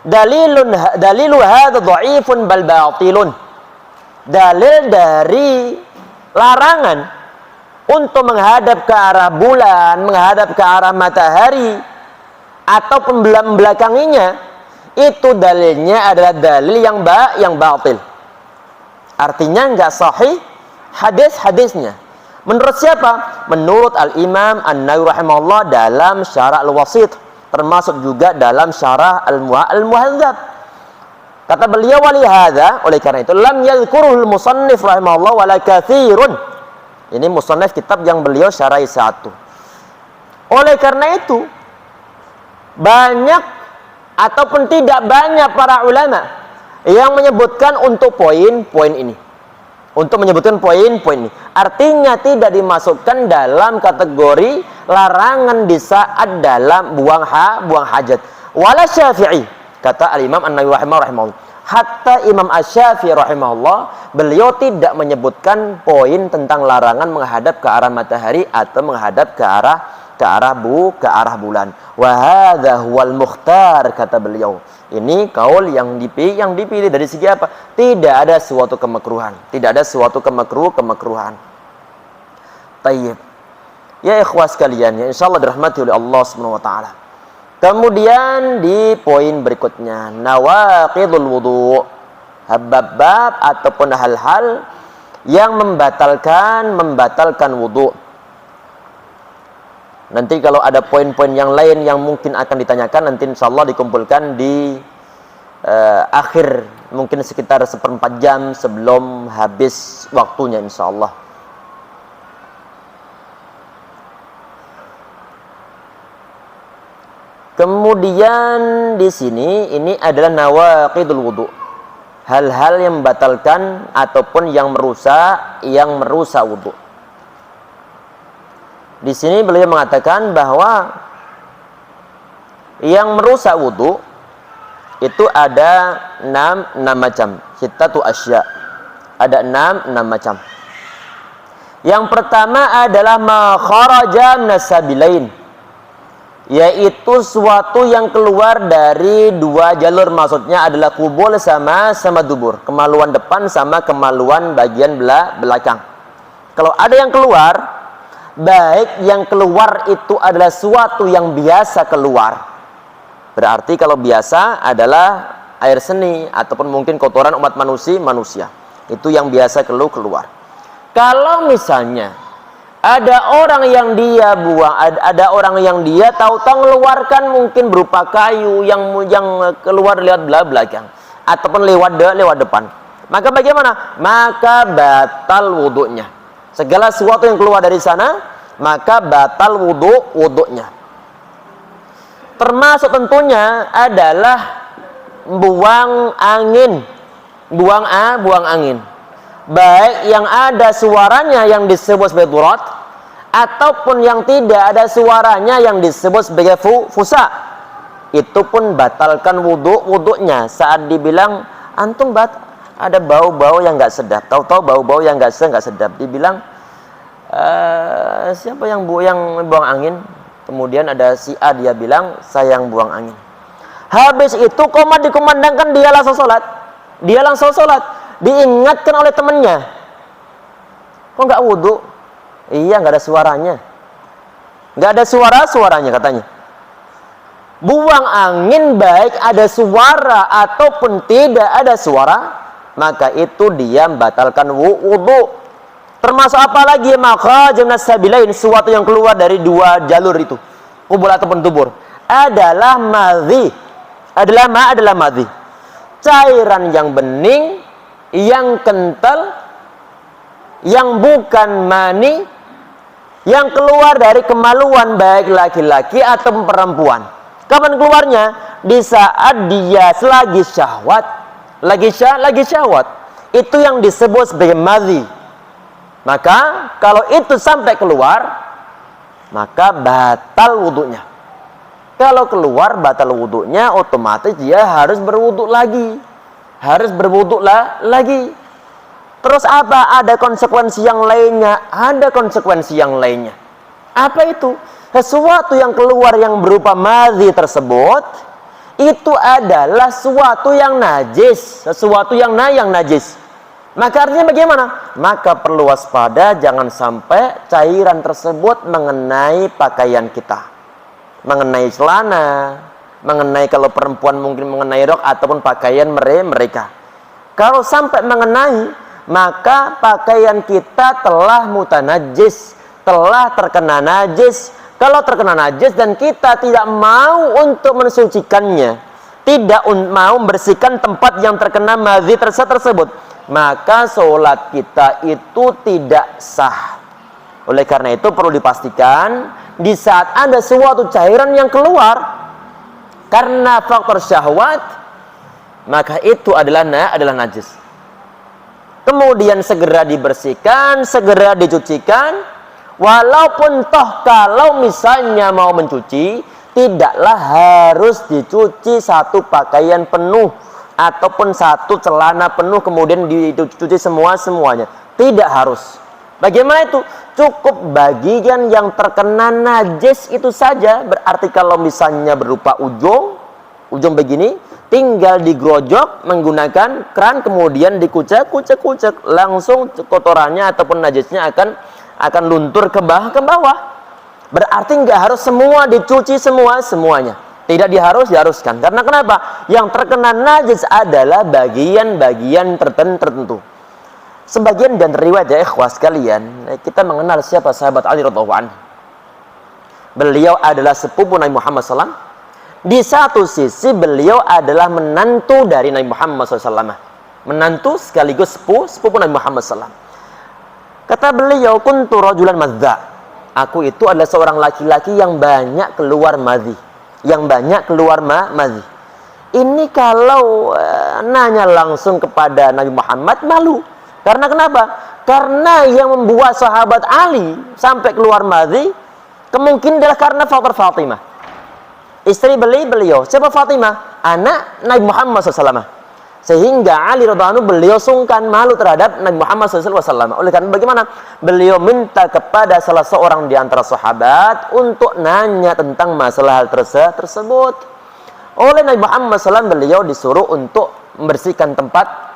dalilu hadza dha'ifun bal batilun. Dalil dari larangan untuk menghadap ke arah bulan, menghadap ke arah matahari atau membelakanginya, itu dalilnya adalah dalil yang batil. Artinya enggak sahih hadisnya. Menurut siapa? Menurut Al-Imam An-Nawawi rahimahullah dalam Syarah Al-Wasit, termasuk juga dalam Syarah Al-Muhadzab. Kata beliau, walihada, oleh karena itu lam yadhkuruhul musannif rahimahullah wala katsirun. Ini musannif kitab yang beliau syarahi satu. Oleh karena itu banyak ataupun tidak banyak para ulama yang menyebutkan untuk poin-poin ini. Untuk menyebutkan poin-poin ini. Artinya tidak dimasukkan dalam kategori larangan di saat dalam buang hajat. Wala Syafi'i, kata Al-Imam An-Nawawi rahimahullah. Hatta Imam Asy-Syafi'i rahimahullah, beliau tidak menyebutkan poin tentang larangan menghadap ke arah matahari atau menghadap ke arah bulan. Wa hadza huwal mukhtar, kata beliau. Ini kaul yang dipilih dari segi apa? Tidak ada suatu kemekruhan. Tayyib. Ya ikhwas sekalian, ya insyaallah dirahmati oleh Allah Subhanahu wa taala. Kemudian di poin berikutnya, nawaqidul wudu. Bab ataupun hal-hal yang membatalkan wudu. Nanti kalau ada poin-poin yang lain yang mungkin akan ditanyakan, nanti insyaallah dikumpulkan di akhir, mungkin sekitar 1/4 jam sebelum habis waktunya insyaallah. Kemudian di sini ini adalah nawaqidul wudu. Hal-hal yang membatalkan ataupun yang merusak wudu. Di sini beliau mengatakan bahwa yang merusak wudu Itu ada enam macam. Sittatu asya. Ada enam macam. Yang pertama adalah ma kharaja minas sabilain, yaitu suatu yang keluar dari dua jalur, maksudnya adalah kubul sama dubur, kemaluan depan sama kemaluan bagian belakang. Kalau ada yang keluar, baik yang keluar itu adalah suatu yang biasa keluar, berarti kalau biasa adalah air seni ataupun mungkin kotoran umat manusia, itu yang biasa keluar. Kalau misalnya ada orang yang dia buang, ada orang yang dia tahu-tahu mengeluarkan mungkin berupa kayu yang keluar lewat belakang ataupun lewat depan, maka bagaimana? Maka batal wudunya. Segala sesuatu yang keluar dari sana, maka batal wudunya. Termasuk tentunya adalah buang angin, buang angin. Baik yang ada suaranya yang disebut sebagai durat, ataupun yang tidak ada suaranya yang disebut sebagai fusa, itu pun batalkan wudunya. Saat dibilang antum ada bau-bau yang nggak sedap, tahu-tahu bau-bau yang nggak sedap, dibilang siapa yang buang angin? Kemudian ada si A, dia bilang saya yang buang angin. Habis itu qomat dikumandangkan, dia langsung sholat. Diingatkan oleh temannya, kok nggak wudhu? Iya, nggak ada suaranya, nggak ada suaranya katanya. Buang angin baik ada suara ataupun tidak ada suara, maka itu dia membatalkan wudhu. Termasuk apa lagi? Maka minas sabilain, suatu yang keluar dari dua jalur itu, kubul ataupun dubur, adalah madhi. Adalah madhi, cairan yang bening, yang kental, yang bukan mani, yang keluar dari kemaluan baik laki-laki atau perempuan. Kapan keluarnya? Di saat dia lagi syahwat. Itu yang disebut sebagai madhi. Maka kalau itu sampai keluar, maka batal wudunya. Kalau keluar batal wudunya, otomatis dia harus berwudu lagi. Terus apa? Ada konsekuensi yang lainnya. Apa itu? Sesuatu yang keluar yang berupa madhi tersebut, itu adalah sesuatu yang najis. Maka artinya bagaimana? Maka perlu waspada, jangan sampai cairan tersebut mengenai pakaian kita, mengenai celana, mengenai kalau perempuan mungkin mengenai rok ataupun pakaian mereka. Kalau sampai mengenai, maka pakaian kita telah mutanajis, telah terkena najis. Kalau terkena najis dan kita tidak mau untuk mensucikannya, tidak mau membersihkan tempat yang terkena madhi tersebut, maka sholat kita itu tidak sah. Oleh karena itu perlu dipastikan di saat ada suatu cairan yang keluar karena faktor syahwat, maka itu adalah najis. Kemudian segera dibersihkan, segera dicucikan. Walaupun toh kalau misalnya mau mencuci, tidaklah harus dicuci satu pakaian penuh ataupun satu celana penuh kemudian dicuci semuanya. Tidak harus. Bagaimana itu? Cukup bagian yang terkena najis itu saja. Berarti kalau misalnya berupa ujung begini, tinggal digerojok menggunakan keran, kemudian dikucek, langsung kotorannya ataupun najisnya akan luntur ke bawah. Berarti nggak harus semua dicuci semuanya. Tidak diharuskan. Karena kenapa? Yang terkena najis adalah bagian-bagian tertentu. Sebagian dan riwayat ya ikhwah sekalian, kita mengenal siapa sahabat Ali radhiyallahu anhu. Beliau adalah sepupu Nabi Muhammad SAW. Di satu sisi beliau adalah menantu dari Nabi Muhammad SAW. Menantu sekaligus sepupu Nabi Muhammad SAW. Kata beliau, kuntu rajulan madza. Aku itu adalah seorang laki-laki yang banyak keluar madhi. Ini kalau nanya langsung kepada Nabi Muhammad malu. Karena kenapa? Karena yang membuat sahabat Ali sampai keluar madhi kemungkinan adalah karena faktor Fatimah. Istri beliau. Siapa Fatimah? anak Nabi Muhammad SAW. Sehingga Ali radhiyallahu anhu beliau sungkan, malu terhadap Nabi Muhammad SAW. Oleh karena bagaimana? Beliau minta kepada salah seorang di antara sahabat untuk nanya tentang masalah hal tersebut. Oleh Nabi Muhammad SAW beliau disuruh untuk membersihkan tempat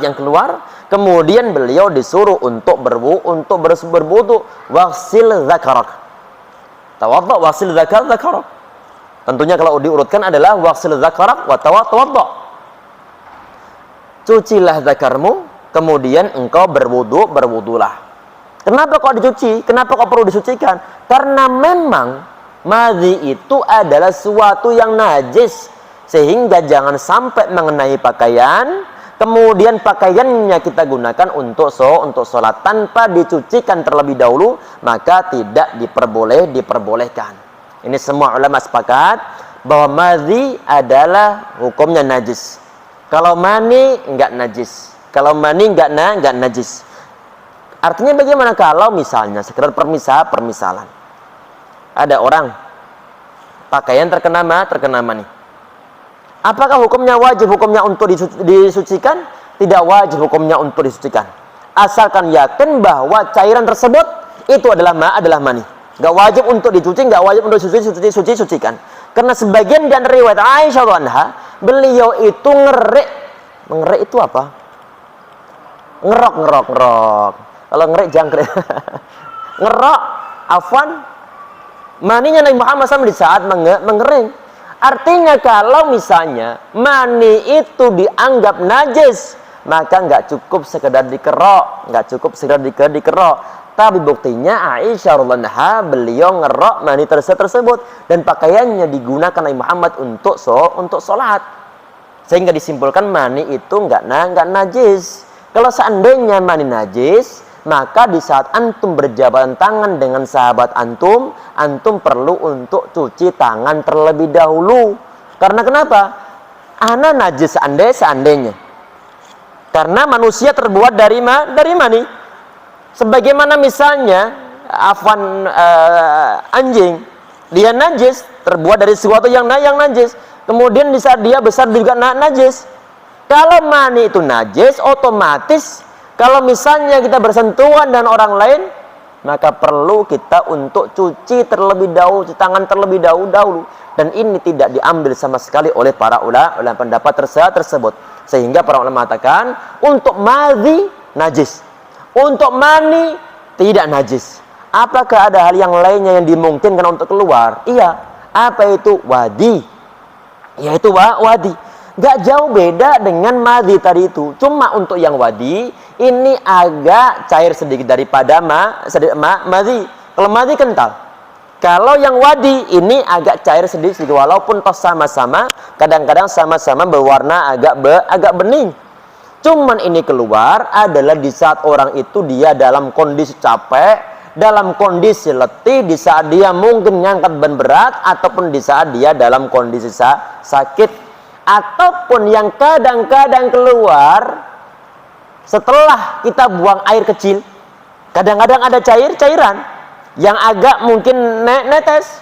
yang keluar. Kemudian beliau disuruh untuk berwudu. Waghsil dzakarak. Tawaddu waghsil dzakarak. Tentunya kalau diurutkan adalah waghsil dzakarak wa tawaddu. Cucilah zakarmu, kemudian engkau berwudulah. Kenapa kok dicuci? Kenapa kok perlu disucikan? Karena memang madhi itu adalah suatu yang najis, sehingga jangan sampai mengenai pakaian, kemudian pakaiannya kita gunakan untuk sholat tanpa dicucikan terlebih dahulu, maka tidak diperbolehkan. Ini semua ulama sepakat bahwa madhi adalah hukumnya najis. Kalau mani enggak najis. Kalau mani enggak najis. Artinya bagaimana kalau misalnya sekedar permisalan. Ada orang pakaian terkena mani. Apakah hukumnya wajib hukumnya untuk disucikan? Tidak wajib hukumnya untuk disucikan. Asalkan yakin bahwa cairan tersebut itu adalah mani. Enggak wajib untuk dicuci, enggak wajib untuk sucikan. Karena sebagian dan riwayat Aisyah anha, beliau itu ngerek itu apa? Ngerok. Kalau ngerek jangkrik. Ngerok, afwan, maninya Nabi Muhammad SAW di saat mengering. Artinya kalau misalnya mani itu dianggap najis, maka nggak cukup sekedar dikerok, Tapi buktinya Aisyah radhiyallahu anha beliau ngerok mani tersebut dan pakaiannya digunakan Nabi Muhammad untuk sholat. Sehingga disimpulkan mani itu nggak najis. Kalau seandainya mani najis, maka di saat antum berjabatan tangan dengan sahabat antum perlu untuk cuci tangan terlebih dahulu. Karena kenapa? Ana najis seandainya. Karena manusia terbuat dari mani. Sebagaimana misalnya anjing, dia najis, terbuat dari sesuatu yang najis. Kemudian di saat dia besar juga najis. Kalau mani itu najis, otomatis kalau misalnya kita bersentuhan dengan orang lain, maka perlu kita untuk cuci tangan terlebih dahulu. Dan ini tidak diambil sama sekali oleh para ulama pendapat tersebut. Sehingga para ulama mengatakan untuk madhi najis, untuk mani tidak najis. Apakah ada hal yang lainnya yang dimungkinkan untuk keluar? Iya. Apa itu? Wadi. Yaitu wadi. Gak jauh beda dengan madhi tadi itu. Cuma untuk yang wadi ini agak cair sedikit daripada madhi. Kalau madhi kental. Kalau yang wadi ini agak cair sedikit walaupun toh sama-sama, kadang-kadang sama-sama berwarna agak bening. Cuman ini keluar adalah di saat orang itu dia dalam kondisi capek, dalam kondisi letih, di saat dia mungkin ngangkat beban berat, ataupun di saat dia dalam kondisi sakit, ataupun yang kadang-kadang keluar setelah kita buang air kecil. Kadang-kadang ada cairan yang agak mungkin netes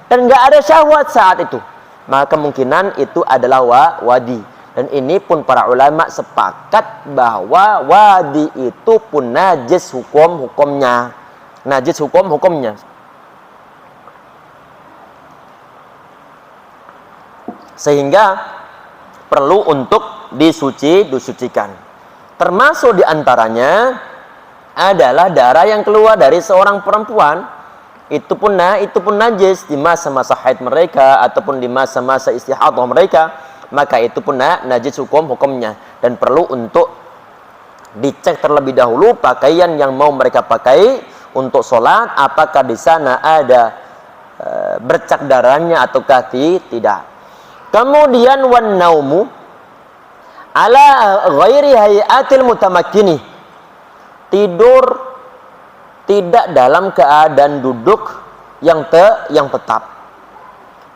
dan nggak ada syahwat saat itu, maka kemungkinan itu adalah wadi. Dan ini pun para ulama sepakat bahwa wadi itu pun najis hukumnya. Najis hukumnya. Sehingga perlu untuk disucikan. Termasuk diantaranya adalah darah yang keluar dari seorang perempuan. Itu pun najis di masa-masa haid mereka ataupun di masa-masa istihadah mereka. Maka itu pun najis hukumnya, dan perlu untuk dicek terlebih dahulu pakaian yang mau mereka pakai untuk sholat, apakah di sana ada bercak darahnya ataukah tidak. Kemudian wan naumu ala ghairi hayatil mutamakkini, tidur tidak dalam keadaan duduk yang tetap.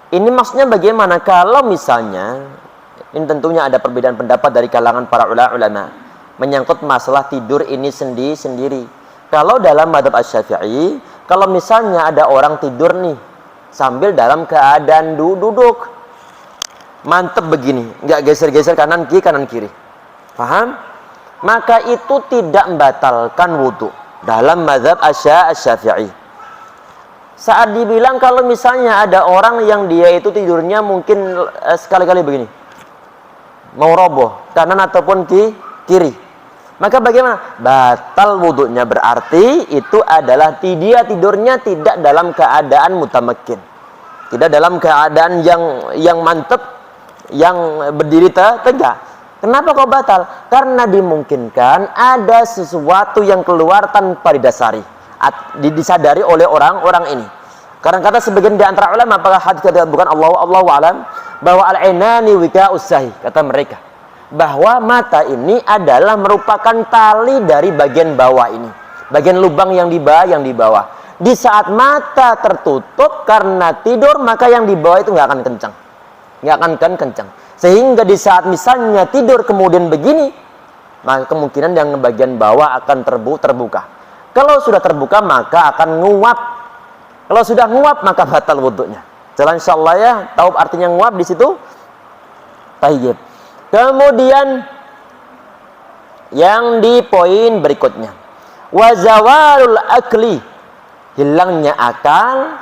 Ini maksudnya bagaimana? Kalau misalnya, ini tentunya ada perbedaan pendapat dari kalangan para ulama menyangkut masalah tidur ini sendiri. Kalau dalam mazhab Asy-Syafi'i, kalau misalnya ada orang tidur nih sambil dalam keadaan duduk, mantep begini, nggak geser-geser kanan kiri. Paham? Maka itu tidak membatalkan wudhu dalam mazhab Asy-Syafi'i. Saat dibilang kalau misalnya ada orang yang dia itu tidurnya mungkin sekali-kali begini, mau roboh kanan ataupun kiri, maka bagaimana? Batal wudhunya, berarti itu adalah dia tidurnya tidak dalam keadaan mutamakkin, tidak dalam keadaan yang mantep, yang berdiri tegak. Kenapa kok batal? Karena dimungkinkan ada sesuatu yang keluar tanpa disadari oleh orang-orang ini. Karena kata sebagian di antara ulama, apakah hadis bukan Allahu a'lam, bahwa al-ainani wika'us sahi, kata mereka, bahwa mata ini adalah merupakan tali dari bagian bawah ini, bagian lubang yang di bawah. Di saat mata tertutup karena tidur, maka yang di bawah itu nggak akan kencang. Sehingga di saat misalnya tidur kemudian begini, maka kemungkinan yang bagian bawah akan terbuka. Kalau sudah terbuka maka akan nguap. Kalau sudah nguap maka batal wudhunya. Jalan insyaallah ya, tahu artinya nguap di situ? Tayyib. Kemudian yang di poin berikutnya, wazawalul akli, hilangnya akal,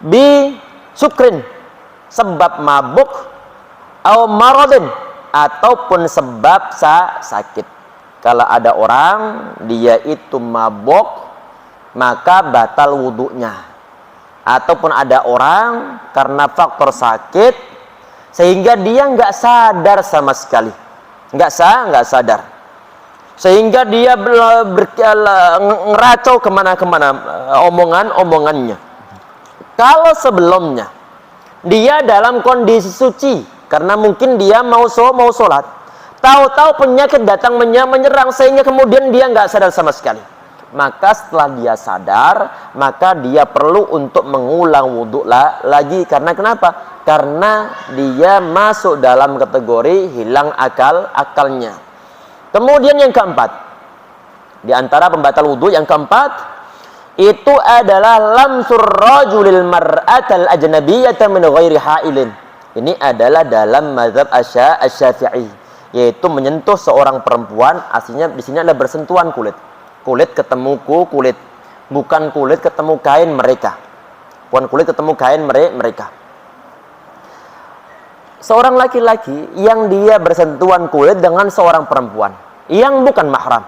bi sukrin, sebab mabuk, atau maradin, ataupun sebab sakit. Kalau ada orang dia itu mabuk, maka batal wudhunya. Ataupun ada orang karena faktor sakit sehingga dia nggak sadar sama sekali, nggak sadar, sehingga dia ngeracau kemana-kemana omongannya. Kalau sebelumnya dia dalam kondisi suci, karena mungkin dia mau sholat, tahu-tahu penyakit datang menyerang sehingga kemudian dia nggak sadar sama sekali. Maka setelah dia sadar, maka dia perlu untuk mengulang wudhu lagi. Karena kenapa? Karena dia masuk dalam kategori hilang akalnya. Kemudian yang keempat, di antara pembatal wudhu yang keempat, itu adalah lamsur rajulil mar'atal ajnabiyyata min ghairi ha'ilin. Ini adalah dalam mazhab Asy-Syafi'i, yaitu menyentuh seorang perempuan, aslinya di sini adalah bersentuhan kulit ketemu kulit, bukan kulit ketemu kain mereka. Seorang laki-laki yang dia bersentuhan kulit dengan seorang perempuan yang bukan mahram,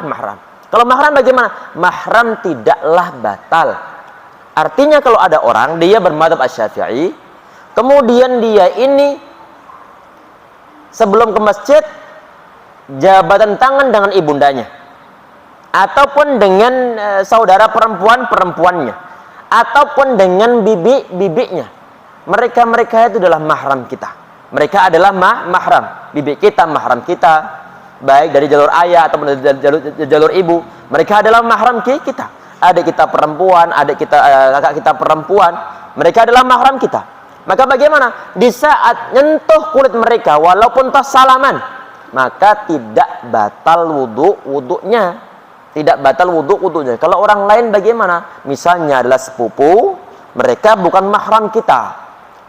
mahram. Kalau mahram bagaimana? Mahram tidaklah batal. Artinya kalau ada orang dia bermadzhab Asy-Syafi'i, kemudian dia ini sebelum ke masjid jabatan tangan dengan ibundanya, ataupun dengan saudara perempuannya, ataupun dengan bibinya. Mereka itu adalah mahram kita. Mereka adalah mahram, bibi kita, mahram kita, baik dari jalur ayah ataupun dari jalur ibu. Mereka adalah mahram kita. Adik kita perempuan, kakak kita perempuan, mereka adalah mahram kita. Maka bagaimana? Di saat nyentuh kulit mereka, walaupun tas salaman, maka tidak batal wudhunya. Tidak batal wudhunya. Kalau orang lain bagaimana? Misalnya adalah sepupu, mereka bukan mahram kita.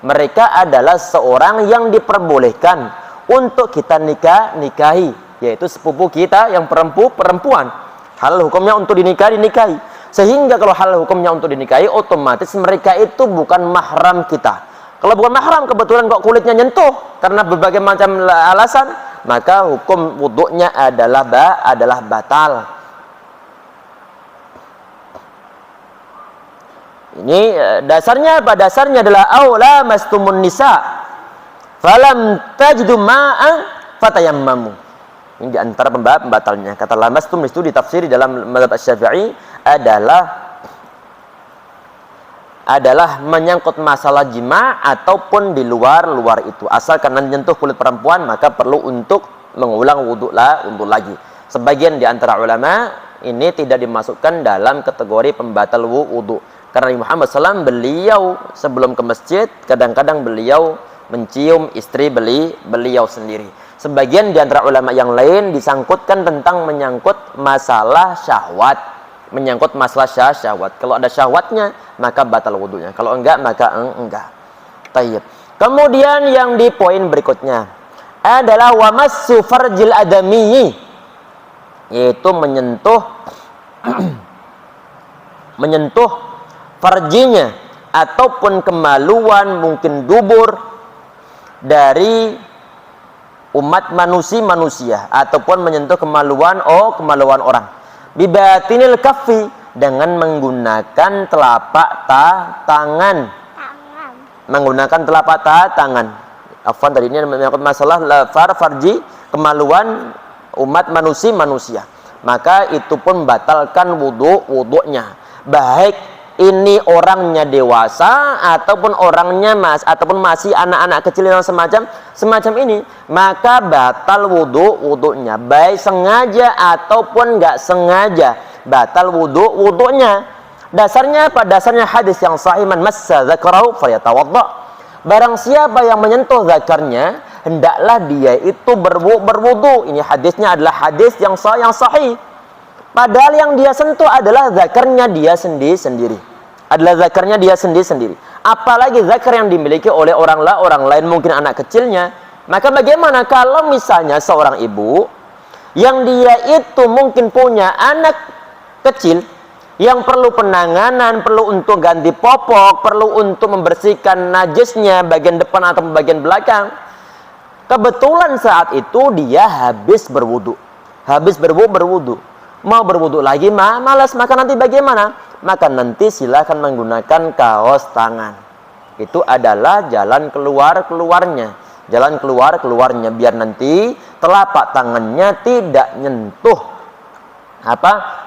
Mereka adalah seorang yang diperbolehkan untuk kita nikahi, yaitu sepupu kita yang perempuan. Halal hukumnya untuk dinikahi. Sehingga kalau halal hukumnya untuk dinikahi, otomatis mereka itu bukan mahram kita. Kalau bukan mahram, kebetulan kok kulitnya nyentuh karena berbagai macam alasan, maka hukum wudhunya adalah batal. Ini dasarnya apa? Dasarnya adalah aula mastumun nisa falam tajidu ma'an fatayammamu. Ini di antara pembatalnya. Kata lamastum itu ditafsiri dalam mazhab Asy-Syafi'i adalah menyangkut masalah jima ataupun di luar itu. Asal karena menyentuh kulit perempuan maka perlu untuk mengulang wudhu lagi. Sebagian di antara ulama ini tidak dimasukkan dalam kategori pembatal wudhu. Karena Nabi Muhammad SAW beliau sebelum ke masjid kadang-kadang beliau mencium istri beliau sendiri. Sebagian di antara ulama yang lain disangkutkan tentang menyangkut masalah syahwat. Kalau ada syahwatnya maka batal wudhunya. Kalau enggak maka enggak. Tayyib. Kemudian yang di poin berikutnya adalah wamassu farjil adami, yaitu menyentuh farjinya ataupun kemaluan, mungkin dubur dari umat manusia ataupun menyentuh kemaluan orang bibatinil kaffi, dengan menggunakan telapak tangan. Menggunakan telapak tangan. Afwan, tadi ini menyangkut masalah farji, kemaluan umat manusia. Maka itu pun batalkan wudunya. Baik ini orangnya dewasa ataupun orangnya masih anak-anak kecil yang semacam ini, maka batal wudunya, baik sengaja ataupun nggak sengaja, batal wudunya. Dasarnya apa? Dasarnya hadis yang sahih, man massa dzakarahu falyatawadda. Barang siapa yang menyentuh zakarnya, hendaklah dia itu berwudu. Ini hadisnya adalah hadis yang sahih. Padahal yang dia sentuh adalah zakarnya dia sendiri. Apalagi zakar yang dimiliki oleh orang lain, mungkin anak kecilnya. Maka bagaimana kalau misalnya seorang ibu yang dia itu mungkin punya anak kecil yang perlu penanganan, perlu untuk ganti popok, perlu untuk membersihkan najisnya bagian depan atau bagian belakang. Kebetulan saat itu dia habis berwudu. Mau berwudu lagi malas, maka nanti bagaimana? Maka nanti silakan menggunakan kaos tangan. Itu adalah jalan keluarnya. Biar nanti telapak tangannya tidak nyentuh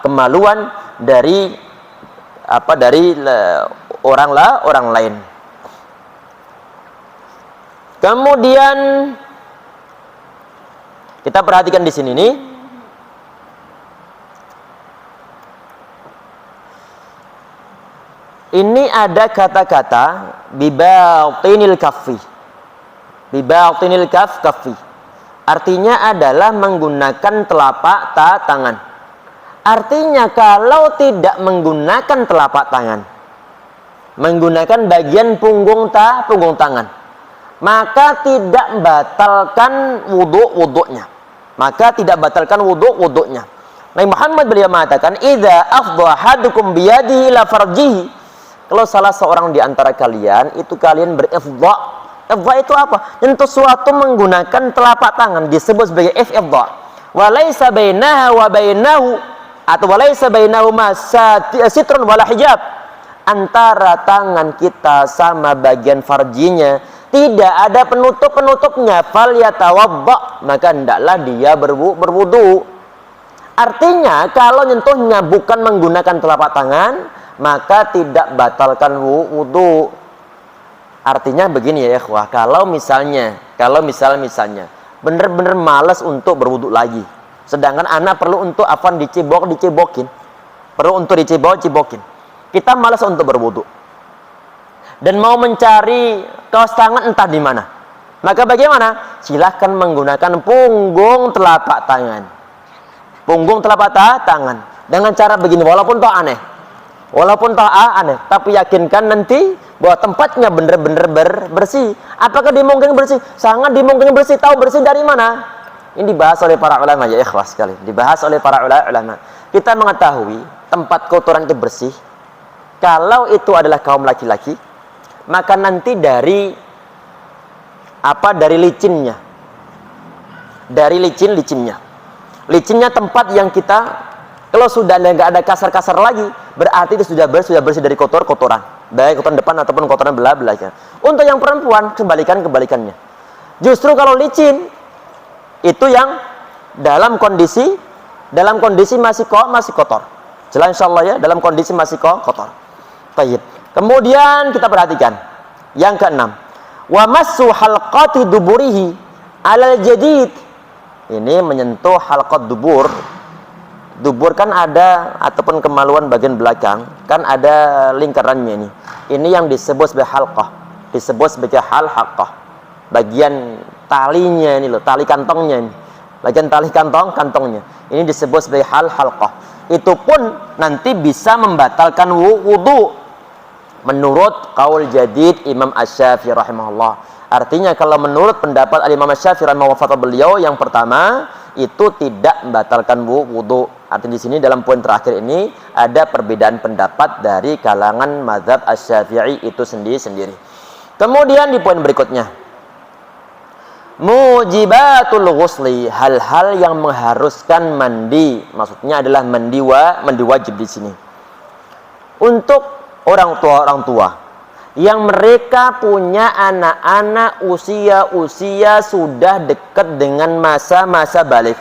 kemaluan dari orang lain. Kemudian kita perhatikan di sini nih, ini ada kata-kata bibatinil kaffi. Artinya adalah menggunakan telapak tangan. Artinya kalau tidak menggunakan telapak tangan, menggunakan bagian punggung tangan, maka tidak batalkan wudunya. Nabi Muhammad beliau mengatakan, idza afdha ahadukum biyadihi ila farjihi. Kalau salah seorang di antara kalian itu kalian berifdha. Ifdha itu apa? Nyentuh sesuatu menggunakan telapak tangan disebut sebagai ifdha. Wa laisa bainaha wa bainahu atau wa laisa bainahuma sitrun wala hijab. Antara tangan kita sama bagian farjinya tidak ada penutup-penutupnya. Falyatawadda, maka hendaklah dia berwudu. Artinya kalau nyentuhnya bukan menggunakan telapak tangan, maka tidak batalkan wudu. Artinya begini ya ikhwah, kalau misalnya benar-benar malas untuk berwudu lagi, sedangkan anak perlu untuk dicebokin, kita malas untuk berwudu dan mau mencari kaos tangan entah di mana, maka bagaimana? Silahkan menggunakan punggung telapak tangan dengan cara begini, walaupun toh aneh, tapi yakinkan nanti bahwa tempatnya benar-benar bersih. Apakah dimungkinkan bersih? Sangat dimungkinkan bersih. Tahu bersih dari mana? Ini dibahas oleh para ulama ya ikhlas sekali. Ulama. Kita mengetahui tempat kotoran itu bersih kalau itu adalah kaum laki-laki, maka nanti dari licinnya. Licinnya tempat yang kita, kalau sudah nggak ada kasar-kasar lagi, berarti itu sudah bersih dari kotoran, baik kotoran depan ataupun kotoran belakang. Untuk yang perempuan kebalikannya. Justru kalau licin itu yang dalam kondisi masih kotor. Jelas insyaallah ya, dalam kondisi masih kotor. Baik. Kemudian kita perhatikan yang keenam, wa massu halqati duburihi alal jadid. Ini menyentuh halqat dubur. Dubur kan ada, ataupun kemaluan bagian belakang kan ada lingkarannya ini. Ini yang disebut sebagai halqah, halqah. Bagian talinya ini loh, tali kantongnya ini. Bagian tali kantongnya. Ini disebut sebagai halqah. Itu pun nanti bisa membatalkan wudu. menurut qaul jadid Imam Asy-Syafi'i rahimahullah. Artinya kalau menurut pendapat Imam Asy-Syafi'i rahimahullah, fatwa beliau yang pertama itu tidak membatalkan wudu. Artinya di sini dalam poin terakhir ini ada perbedaan pendapat dari kalangan mazhab Asy-Syafi'i itu sendiri-sendiri. Kemudian di poin berikutnya, mujibatul ghusli, hal-hal yang mengharuskan mandi. Maksudnya adalah mandi wajib di sini. Untuk orang tua yang mereka punya anak-anak usia sudah dekat dengan masa-masa balik.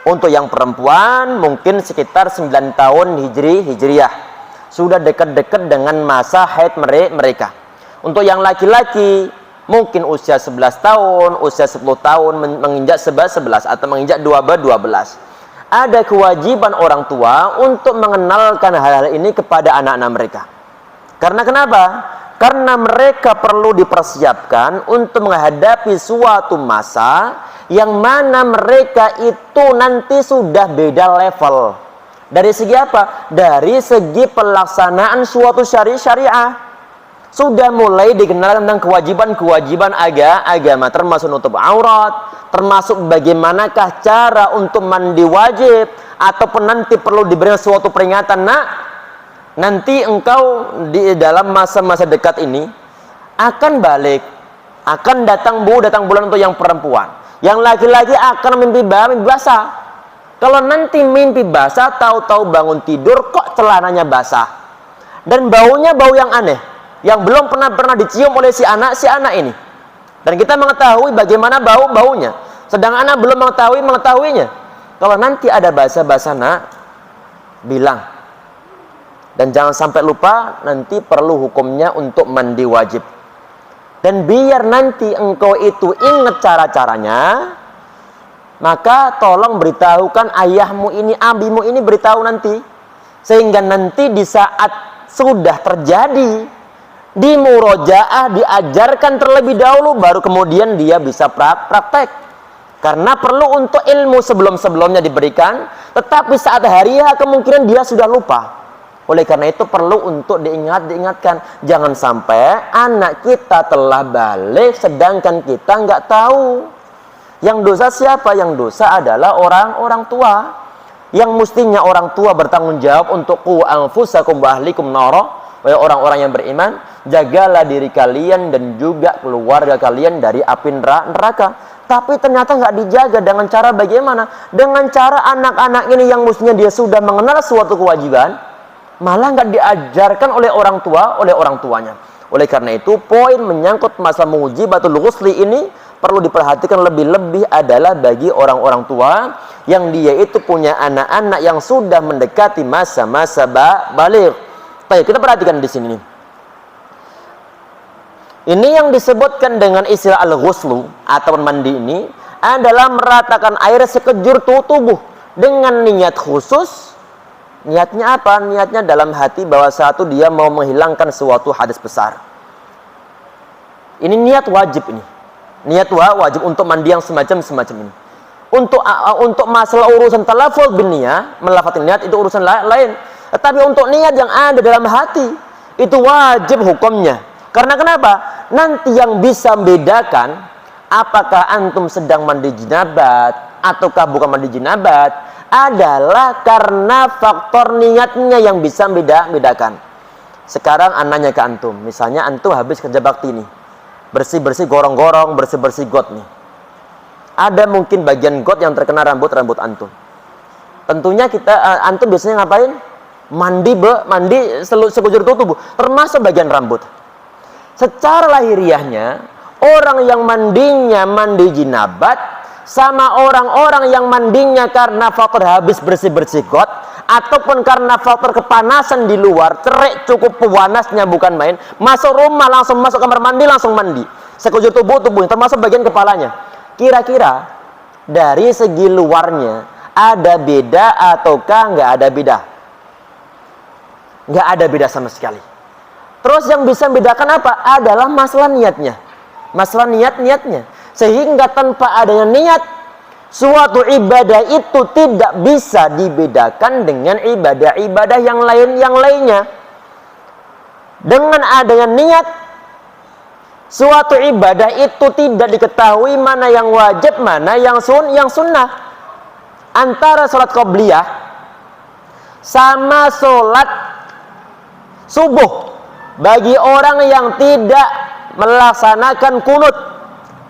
Untuk yang perempuan mungkin sekitar 9 tahun hijriyah. Sudah dekat-dekat dengan masa haid mereka. Untuk yang laki-laki mungkin usia 11 tahun, usia 10 tahun, menginjak 11 atau menginjak 12. Ada kewajiban orang tua untuk mengenalkan hal-hal ini kepada anak-anak mereka. Karena kenapa? Karena mereka perlu dipersiapkan untuk menghadapi suatu masa yang mana mereka itu nanti sudah beda level. Dari segi apa? Dari segi pelaksanaan suatu syariah. Sudah mulai dikenal tentang kewajiban-kewajiban agama, termasuk nutup aurat, termasuk bagaimanakah cara untuk mandi wajib, ataupun nanti perlu diberikan suatu peringatan, nak, nanti engkau di dalam masa-masa dekat ini akan balik, akan datang bulan untuk yang perempuan. Yang laki-laki akan mimpi basah. Kalau nanti mimpi basah, tahu-tahu bangun tidur kok celananya basah dan baunya bau yang aneh, yang belum pernah dicium oleh si anak ini. Dan kita mengetahui bagaimana baunya, sedang anak belum mengetahuinya. Kalau nanti ada basah-basah, nak, bilang. Dan jangan sampai lupa, nanti perlu hukumnya untuk mandi wajib. Dan biar nanti engkau itu ingat cara-caranya, maka tolong beritahukan ayahmu ini, abimu ini, beritahu nanti. Sehingga nanti di saat sudah terjadi, di murojaah diajarkan terlebih dahulu, baru kemudian dia bisa praktek. Karena perlu untuk ilmu sebelum-sebelumnya diberikan, tetapi saat hari kemungkinan dia sudah lupa. Oleh karena itu perlu untuk diingatkan. Jangan sampai anak kita telah balik sedangkan kita nggak tahu. Yang dosa siapa? Yang dosa adalah orang tua. Yang mestinya orang tua bertanggung jawab untuk qu anfusakum wa ahlikum nara. Wahai orang-orang yang beriman, jagalah diri kalian dan juga keluarga kalian dari api neraka. Tapi ternyata nggak dijaga. Dengan cara bagaimana? Dengan cara anak-anak ini yang mestinya dia sudah mengenal suatu kewajiban, malah nggak diajarkan oleh orang tuanya. Oleh karena itu, poin menyangkut masalah mujibatul ghusli ini perlu diperhatikan lebih-lebih adalah bagi orang-orang tua yang dia itu punya anak-anak yang sudah mendekati masa-masa baligh. Baik, kita perhatikan di sini. Ini yang disebutkan dengan istilah al-ghuslu atau mandi ini adalah meratakan air sekejur tubuh dengan niat khusus. Niatnya apa? Niatnya dalam hati bahwa satu dia mau menghilangkan suatu hadas besar. Ini niat wajib ini. Niat wajib untuk mandi yang semacam ini. Untuk masalah urusan talaful bin niyah, melafalkan niat itu urusan lain. Tetapi untuk niat yang ada dalam hati itu wajib hukumnya. Karena kenapa? Nanti yang bisa membedakan apakah antum sedang mandi jinabat ataukah bukan mandi jinabat adalah karena faktor niatnya yang bisa bedakan. Sekarang anaknya ke antum, misalnya antum habis kerja bakti nih, bersih-bersih gorong-gorong, bersih-bersih got nih. Ada mungkin bagian got yang terkena rambut antum. Tentunya antum biasanya ngapain? Mandi sekujur tubuh, termasuk bagian rambut. Secara lahiriahnya, orang yang mandinya mandi jinabat sama orang-orang yang mandinya karena faktor habis bersih-bersih got ataupun karena faktor kepanasan di luar, cerik cukup panasnya bukan main, masuk rumah langsung masuk kamar mandi langsung mandi sekujur tubuhnya termasuk bagian kepalanya. Kira-kira dari segi luarnya ada beda ataukah nggak ada beda? Nggak ada beda sama sekali. Terus yang bisa membedakan apa? Adalah masalah niatnya. Masalah niatnya. Sehingga tanpa adanya niat, suatu ibadah itu tidak bisa dibedakan dengan ibadah-ibadah yang lainnya. dengan adanya niat suatu ibadah itu tidak diketahui mana yang wajib, mana yang sunnah. Antara sholat qobliyah sama sholat subuh, bagi orang yang tidak melaksanakan kunut,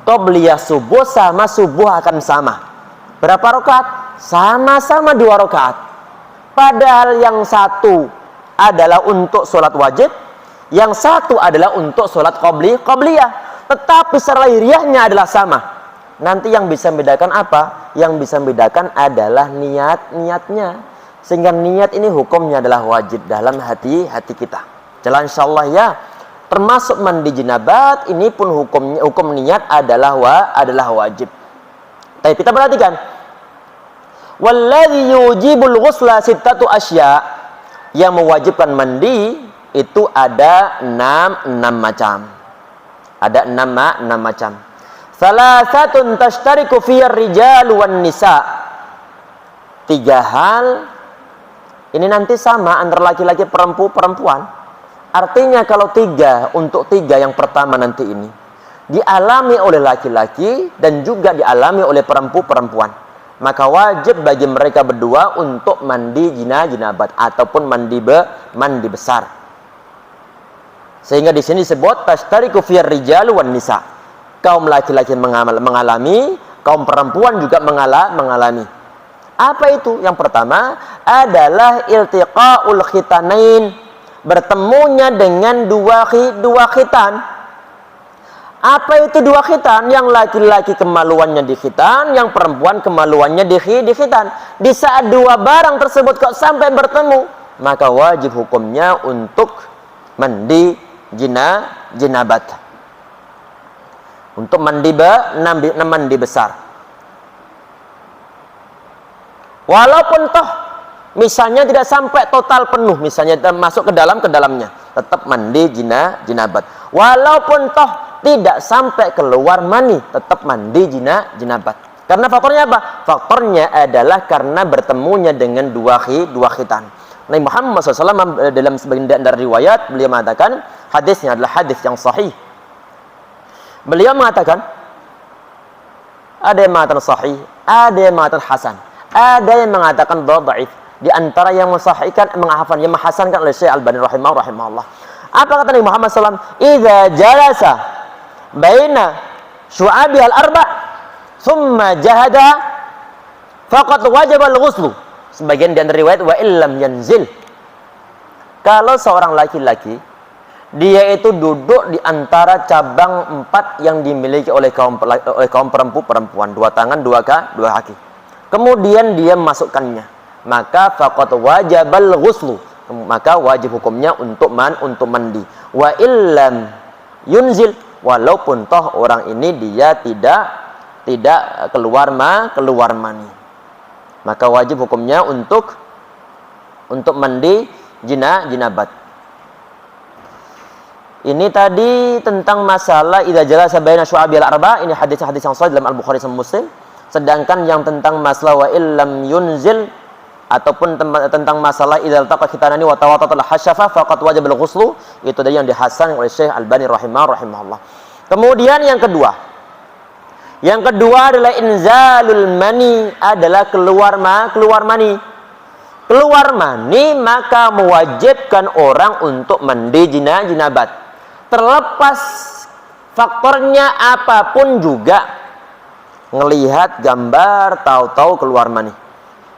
qobliyah subuh sama subuh akan sama. Berapa rakaat? Sama-sama 2 rakaat. Padahal yang satu adalah untuk sholat wajib, yang satu adalah untuk sholat qobliyah. Tetapi secara lahiriahnya adalah sama. Nanti yang bisa membedakan apa? Yang bisa membedakan adalah niatnya. Sehingga niat ini hukumnya adalah wajib dalam hati kita. Jalan insyaallah ya. Termasuk mandi jinabat ini pun hukum niat adalah wajib. Tapi kita perhatikan. Walladzi yujibul ghusla sittatu asya. Yang mewajibkan mandi itu ada 6 macam. Ada 6 macam. Salasatun tashtariku fiyar rijal wan nisa. 3 hal ini nanti sama antara laki-laki perempuan. Artinya kalau 3 untuk 3 yang pertama nanti ini dialami oleh laki-laki dan juga dialami oleh perempuan, maka wajib bagi mereka berdua untuk mandi jinabat ataupun mandi besar. Sehingga di sini disebut tashtariku fiyar rijal wan nisa. Kaum laki-laki mengalami, kaum perempuan juga mengalami. Apa itu? Yang pertama adalah iltiqaul khitanain, bertemunya dengan dua khitan. Apa itu 2 khitan? Yang laki-laki kemaluannya di khitan, yang perempuan kemaluannya di khitan. Di saat 2 barang tersebut kok sampai bertemu, maka wajib hukumnya untuk mandi jinabat. Untuk mandi besar. Walaupun toh misalnya tidak sampai total penuh, misalnya masuk ke dalamnya, tetap mandi jinabat. Walaupun toh tidak sampai keluar mani, tetap mandi jinabat. Karena faktornya apa? Faktornya adalah karena bertemunya dengan dua khitan. Nabi Muhammad SAW dalam sebagian dari riwayat beliau mengatakan, hadisnya adalah hadis yang sahih. Beliau mengatakan, ada yang mengatakan sahih, ada yang mengatakan hasan, ada yang mengatakan dhaif. Di antara yang mensahihkan, yang menghasankan oleh Syekh Albani rahimahullah. Apa kata Nabi Muhammad SAW? Idza jalasa baina syu'abi al-arba' thumma jahada faqad wajaba al-ghuslu. Sebagian di antara riwayat wa illam yanzil. Kalau seorang laki-laki dia itu duduk di antara cabang 4 yang dimiliki oleh kaum perempuan, 2 tangan, 2 kaki. Kemudian dia masukkannya, maka faqad wajabal ghuslu, maka wajib hukumnya untuk mandi. Wa illam yunzil, walaupun toh orang ini dia tidak keluar mani, maka wajib hukumnya untuk mandi jinabat. Ini tadi tentang masalah idza jalasa baina syu'abil arba', ini hadis-hadis yang sahih dalam Al-Bukhari dan Muslim. Sedangkan yang tentang masalah wa illam yunzil ataupun tentang masalah idza altaqa khitanani wa tawatatul hasyafa faqad wajibal ghuslu, itu tadi yang dihasan oleh Syekh Albani rahimahullah. Kemudian yang kedua adalah inzalul mani, adalah keluar mani. Keluar mani maka mewajibkan orang untuk mandi jinabat. Terlepas faktornya apapun juga, ngelihat gambar tahu-tahu keluar mani,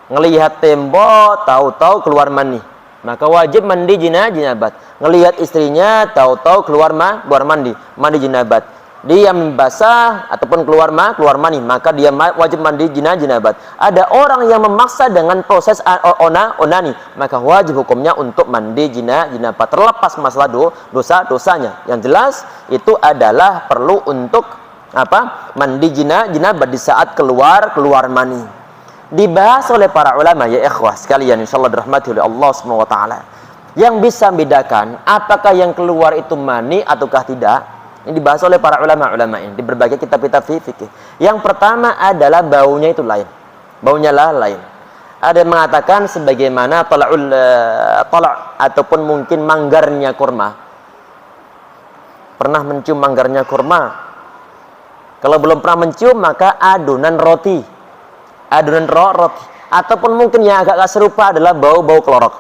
ngelihat tembok tahu-tahu keluar mani, maka wajib mandi jinabat. Ngelihat istrinya tahu-tahu keluar mandi jinabat. Dia membasah ataupun keluar mani, maka dia wajib mandi jinabat. Ada orang yang memaksa dengan proses onani, maka wajib hukumnya untuk mandi jinabat. Terlepas masalah dosa-dosanya, yang jelas itu adalah perlu untuk mandi jinabat di saat keluar mani. Dibahas oleh para ulama ya ikhwah sekalian, insyaallah dirahmati oleh Allah Subhanahu wa taala. Yang bisa membedakan apakah yang keluar itu mani ataukah tidak, ini dibahas oleh para ulama ini di berbagai kitab-kitab fikih. Yang pertama adalah baunya itu lain. Baunya lain. Ada yang mengatakan sebagaimana tala' ataupun mungkin manggarnya kurma. pernah mencium manggarnya kurma. Kalau belum pernah mencium, maka adonan roti. Adonan roti. Ataupun mungkin yang agak serupa adalah bau-bau klorok.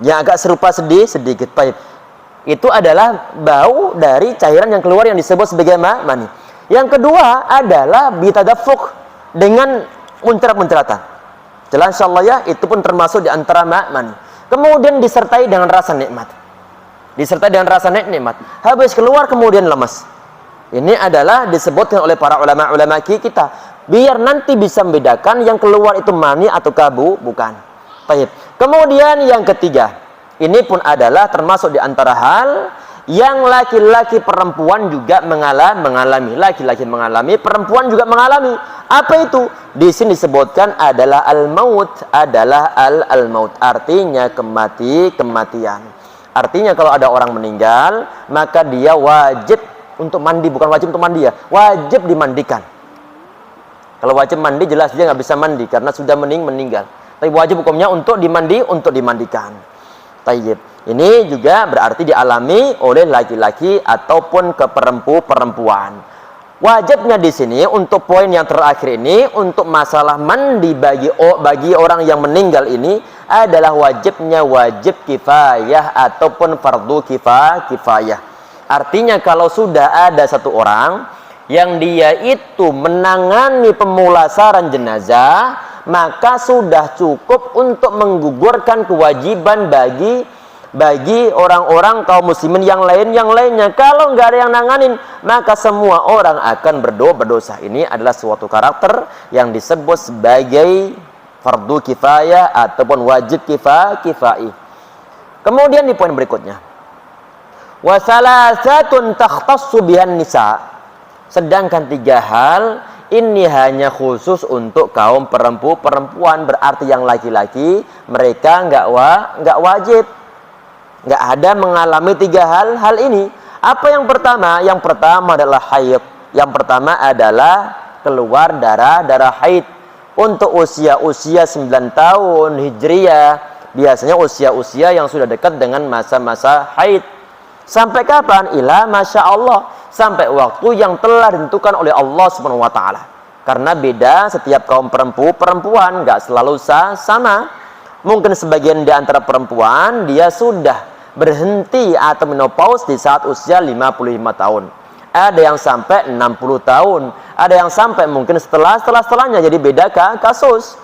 Yang agak serupa sedikit. Baik. Itu adalah bau dari cairan yang keluar yang disebut sebagai mani. Yang kedua adalah bitadafuk, dengan muncrat-muncratan. Jelas insyaallah ya, itu pun termasuk di antara mani. Kemudian disertai dengan rasa nikmat. Disertai dengan rasa nikmat. Habis keluar kemudian lemas. Ini adalah disebutkan oleh para ulama-ulama kita, biar nanti bisa membedakan yang keluar itu mani atau bukan. Baik. Kemudian yang ketiga, ini pun adalah termasuk di antara hal yang laki-laki perempuan juga mengalami. Laki-laki mengalami, perempuan juga mengalami. Apa itu? Di sini disebutkan adalah al-maut, adalah al-maut. Artinya kematian. Artinya kalau ada orang meninggal, maka dia wajib untuk mandi, bukan wajib untuk mandi ya, wajib dimandikan. Kalau wajib mandi jelas dia nggak bisa mandi karena sudah meninggal. Tapi wajib hukumnya untuk dimandikan. Tayyib. Ini juga berarti dialami oleh laki-laki ataupun perempuan. Wajibnya di sini untuk poin yang terakhir ini, untuk masalah mandi bagi orang yang meninggal ini adalah wajibnya wajib kifayah ataupun fardu kifayah. Artinya kalau sudah ada satu orang yang dia itu menangani pemulasaran jenazah, maka sudah cukup untuk menggugurkan kewajiban bagi orang-orang kaum muslimin yang lainnya. Kalau nggak ada yang nanganin, maka semua orang akan berdosa. Ini adalah suatu karakter yang disebut sebagai fardu kifayah ataupun wajib kifai. Kemudian di poin berikutnya, wa salasatun takhtassu bihan nisa. Sedangkan 3 hal ini hanya khusus untuk kaum perempuan, berarti yang laki-laki mereka nggak wajib, nggak ada mengalami 3 hal ini. Apa yang pertama? Yang pertama adalah haid. Yang pertama adalah keluar darah haid. Untuk usia 9 tahun hijriyah, biasanya usia yang sudah dekat dengan masa-masa haid. Sampai kapan? Ila masya Allah, sampai waktu yang telah ditentukan oleh Allah Subhanahu wa taala. Karena beda setiap kaum perempuan, nggak selalu sama. Mungkin sebagian di antara perempuan dia sudah berhenti atau menopause di saat usia 55 tahun. Ada yang sampai 60 tahun, ada yang sampai mungkin setelahnya. Jadi beda kasus.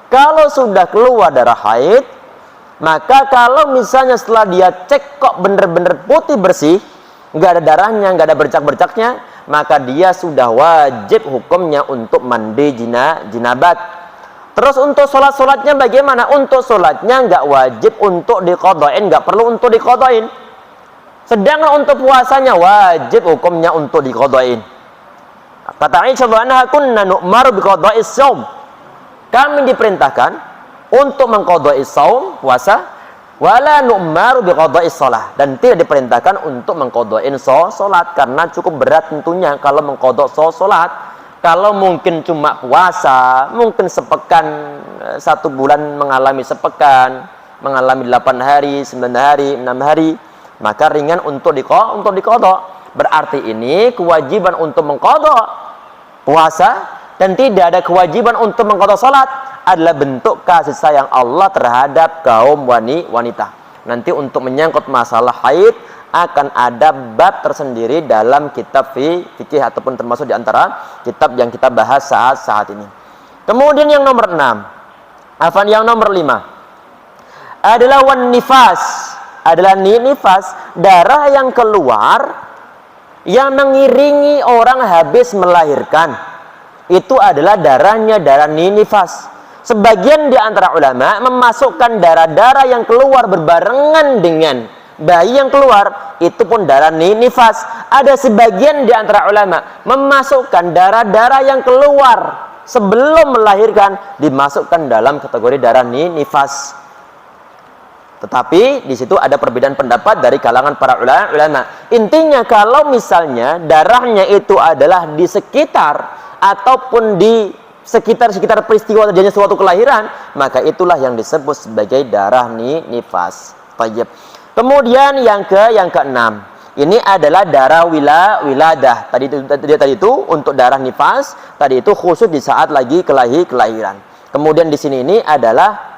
Kalau sudah keluar darah haid, maka kalau misalnya setelah dia cek kok bener-bener putih bersih, nggak ada darahnya, nggak ada bercak-bercaknya, maka dia sudah wajib hukumnya untuk mandi jinabat. Terus untuk sholatnya bagaimana? Untuk sholatnya nggak wajib untuk diqadhain, nggak perlu untuk diqadhain. Sedangkan untuk puasanya wajib hukumnya untuk diqadhain. Kata Aisyah anha kunna nu'maru biqadha'is shaum. Kami diperintahkan untuk mengqadha'i shaum, puasa, wala nu'maru biqadha'is shalah, dan tidak diperintahkan untuk mengqadha'in salat karena cukup berat tentunya kalau mengqadha' salat. Kalau mungkin cuma puasa, mungkin sepekan, 1 bulan mengalami sepekan, mengalami 8 hari, 9 hari, 6 hari, maka ringan untuk diqadha'. Berarti ini kewajiban untuk mengqadha' puasa dan tidak ada kewajiban untuk mengqadha' salat adalah bentuk kasih sayang Allah terhadap kaum wanita. Nanti untuk menyangkut masalah haid akan ada bab tersendiri dalam kitab fikih ataupun termasuk di antara kitab yang kita bahas saat ini. Kemudian yang nomor 6, yang nomor 5 adalah wan nifas. Adalah nifas, darah yang keluar yang mengiringi orang habis melahirkan. Itu adalah darah nifas. Sebagian di antara ulama memasukkan darah-darah yang keluar berbarengan dengan bayi yang keluar, itu pun darah nifas. Ada sebagian di antara ulama memasukkan darah-darah yang keluar sebelum melahirkan dimasukkan dalam kategori darah nifas. Tetapi di situ ada perbedaan pendapat dari kalangan para ulama. Intinya kalau misalnya darahnya itu adalah di sekitar ataupun di sekitar peristiwa terjadinya suatu kelahiran, maka itulah yang disebut sebagai darah nifas. Tayyib. Kemudian yang ke-6, Ini adalah darah wiladah. Tadi itu untuk darah nifas, tadi itu khusus di saat lagi kelahiran. Kemudian di sini ini adalah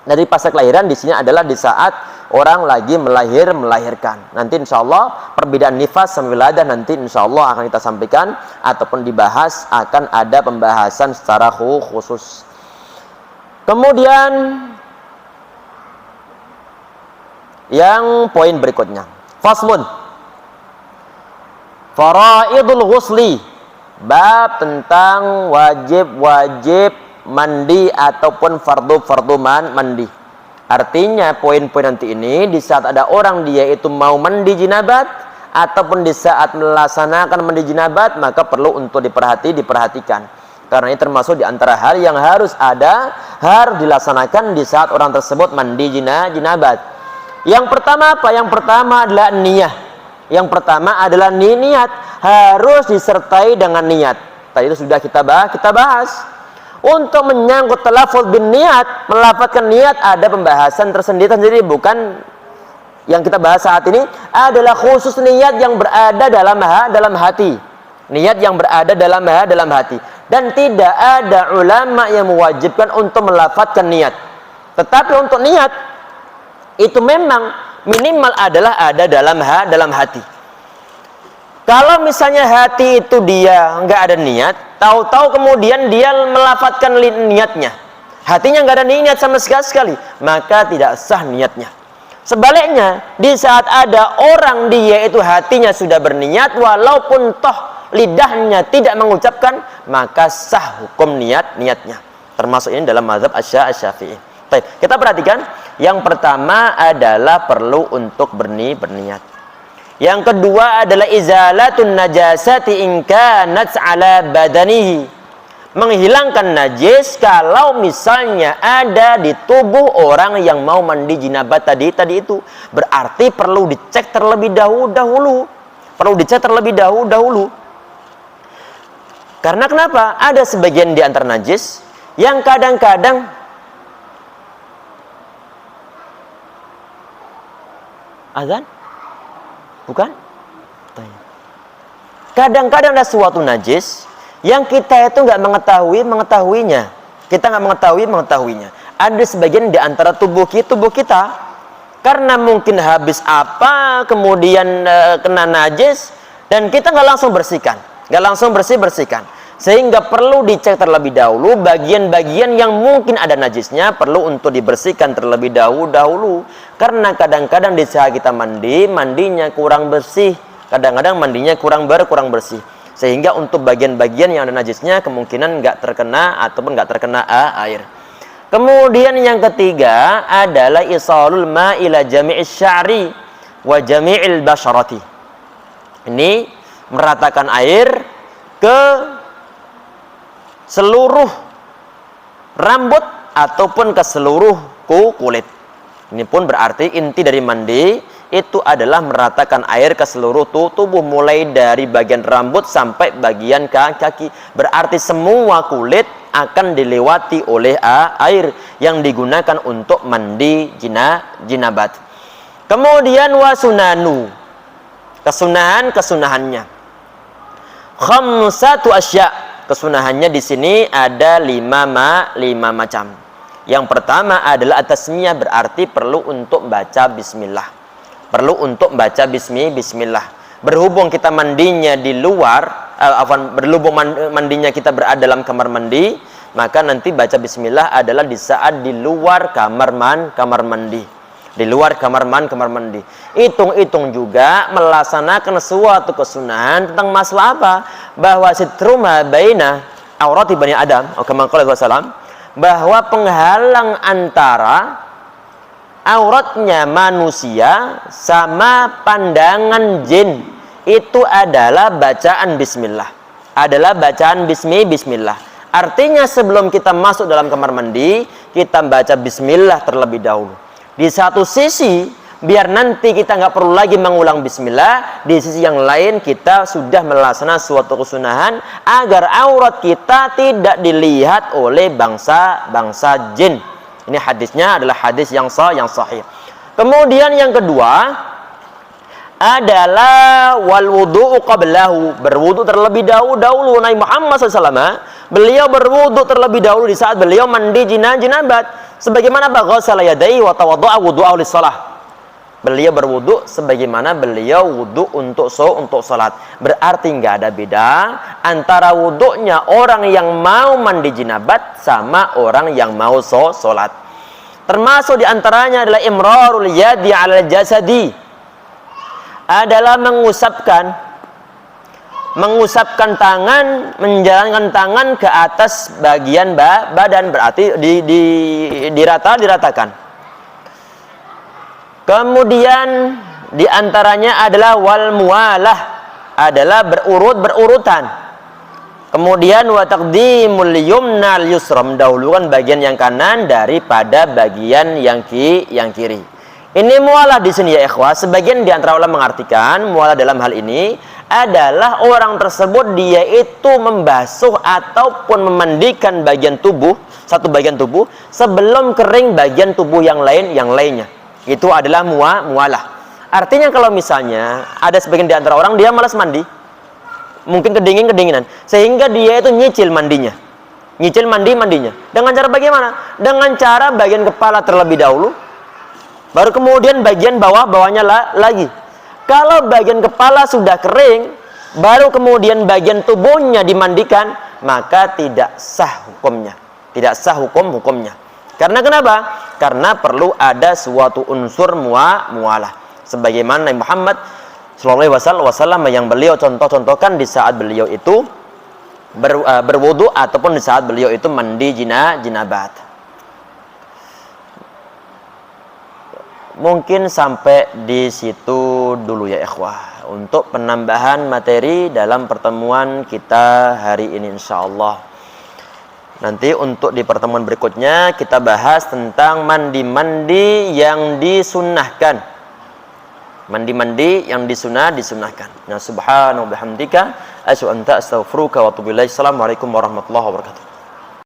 dari pasca kelahiran, di sini adalah di saat orang lagi melahirkan. Nanti insya Allah perbedaan nifas sama wiladah nanti insya Allah akan kita sampaikan ataupun dibahas, akan ada pembahasan secara khusus. Kemudian yang poin berikutnya, faslun faraidul ghusli, bab tentang wajib mandi ataupun fardu mandi. Artinya poin-poin nanti ini di saat ada orang dia itu mau mandi jinabat ataupun di saat melaksanakan mandi jinabat, maka perlu untuk diperhatikan. Karena ini termasuk di antara hal yang harus dilaksanakan di saat orang tersebut mandi jinabat. Yang pertama apa? Yang pertama adalah niyah. Yang pertama adalah niat, harus disertai dengan niat. Tadi itu sudah kita bahas. Untuk menyangkut talafuz bin niat, melafadzkan niat, ada pembahasan tersendiri, bukan yang kita bahas saat ini adalah khusus niat yang berada dalam hati. Niat yang berada dalam hati. Dan tidak ada ulama yang mewajibkan untuk melafadzkan niat. Tetapi untuk niat itu memang minimal adalah ada dalam hati. Kalau misalnya hati itu dia nggak ada niat, tahu-tahu kemudian dia melafadzkan niatnya, hatinya nggak ada niat sama sekali, maka tidak sah niatnya. Sebaliknya, di saat ada orang dia itu hatinya sudah berniat, walaupun toh lidahnya tidak mengucapkan, maka sah hukum niatnya. Termasuk ini dalam mazhab Asy-Syafi'i. Baik, kita perhatikan. Yang pertama adalah perlu untuk berniat. Yang kedua adalah izalatun najasati in kanat ala badanihi, menghilangkan najis kalau misalnya ada di tubuh orang yang mau mandi jinabat tadi itu. Berarti perlu dicek terlebih dahulu. Karena kenapa? Ada sebagian di antara najis yang kadang-kadang azan? Bukan? Kadang-kadang ada suatu najis yang kita itu nggak mengetahuinya. Kita nggak mengetahuinya. Ada sebagian di antara tubuh kita karena mungkin habis apa, kemudian kena najis dan kita nggak langsung bersihkan, sehingga perlu dicek terlebih dahulu bagian-bagian yang mungkin ada najisnya, perlu untuk dibersihkan terlebih dahulu. Karena kadang-kadang di saat kita mandinya kurang bersih, kadang-kadang mandinya kurang bersih, sehingga untuk bagian-bagian yang ada najisnya kemungkinan nggak terkena air. Kemudian yang ketiga adalah isalul ma ila jami'is sya'ri wa jami'il basyarati. Ini meratakan air ke seluruh rambut ataupun ke seluruh kulit. Ini pun berarti inti dari mandi itu adalah meratakan air ke seluruh tubuh, mulai dari bagian rambut sampai bagian kaki. Berarti semua kulit akan dilewati oleh air yang digunakan untuk mandi jinabat. Kemudian wasunanu, kesunahannya. Khamsatu asya, kesunahannya di sini ada lima macam. Yang pertama adalah tasmiyah, berarti perlu untuk baca bismillah. Bismillah. Berhubung kita mandinya di luar, berhubung mandinya kita berada dalam kamar mandi, maka nanti baca bismillah adalah di saat di luar kamar mandi. Di luar kamar mandi. Hitung-hitung juga melaksanakan suatu kesunahan tentang masalah apa? Bahwa sitruma baina aurati bani Adam, kama qala sallallahu, bahwa penghalang antara auratnya manusia sama pandangan jin itu adalah bacaan bismillah. Bismillah. Artinya sebelum kita masuk dalam kamar mandi, kita baca bismillah terlebih dahulu. Di satu sisi biar nanti kita nggak perlu lagi mengulang bismillah, di sisi yang lain kita sudah melaksanakan suatu kesunahan agar aurat kita tidak dilihat oleh bangsa jin. Ini hadisnya adalah hadis yang sahih. Kemudian yang kedua adalah wal wudu'u qablahu, berwudu terlebih dahulu. Nabi Muhammad SAW beliau berwudu terlebih dahulu di saat beliau mandi jinabat. Sebagaimana ghassala yadayhi wa tawadda'a wudu'ahu lis-shalah. Beliau berwudu sebagaimana beliau wudu untuk salat. Berarti nggak ada beda antara wudunya orang yang mau mandi jinabat sama orang yang mau salat. Termasuk diantaranya adalah imrarul yadi 'alal jasadi, adalah mengusapkan tangan, menjalankan tangan ke atas bagian badan, berarti diratakan. Kemudian diantaranya adalah wal muwalah, adalah berurutan. Kemudian wa taqdimul yumna al yusra, mendahulukan bagian yang kanan daripada bagian yang kiri. Ini muwalah di sini ya ikhwah. Sebagian di antara ulama mengartikan muwalah dalam hal ini adalah orang tersebut dia itu membasuh ataupun memandikan bagian tubuh, satu bagian tubuh sebelum kering bagian tubuh yang lainnya. Itu adalah muwalah. Artinya kalau misalnya ada sebagian di antara orang dia malas mandi, mungkin kedinginan, sehingga dia itu nyicil mandinya. Dengan cara bagaimana? Dengan cara bagian kepala terlebih dahulu, baru kemudian bagian bawahnya lagi. Kalau bagian kepala sudah kering, baru kemudian bagian tubuhnya dimandikan, maka tidak sah hukumnya. Karena kenapa? Karena perlu ada suatu unsur muwalah. Sebagaimana Nabi Muhammad sallallahu alaihi wasallam yang beliau contohkan di saat beliau itu berwudu ataupun di saat beliau itu mandi jinabat. Mungkin sampai di situ dulu ya ikhwah untuk penambahan materi dalam pertemuan kita hari ini insyaallah. Nanti untuk di pertemuan berikutnya kita bahas tentang mandi-mandi yang disunnahkan. Mandi-mandi yang disunahkan. Nah, subhanahu wa bihamdika asyhadu an la ilaha illa anta astaghfiruka wa atubu ilaik. Assalamualaikum warahmatullahi wabarakatuh.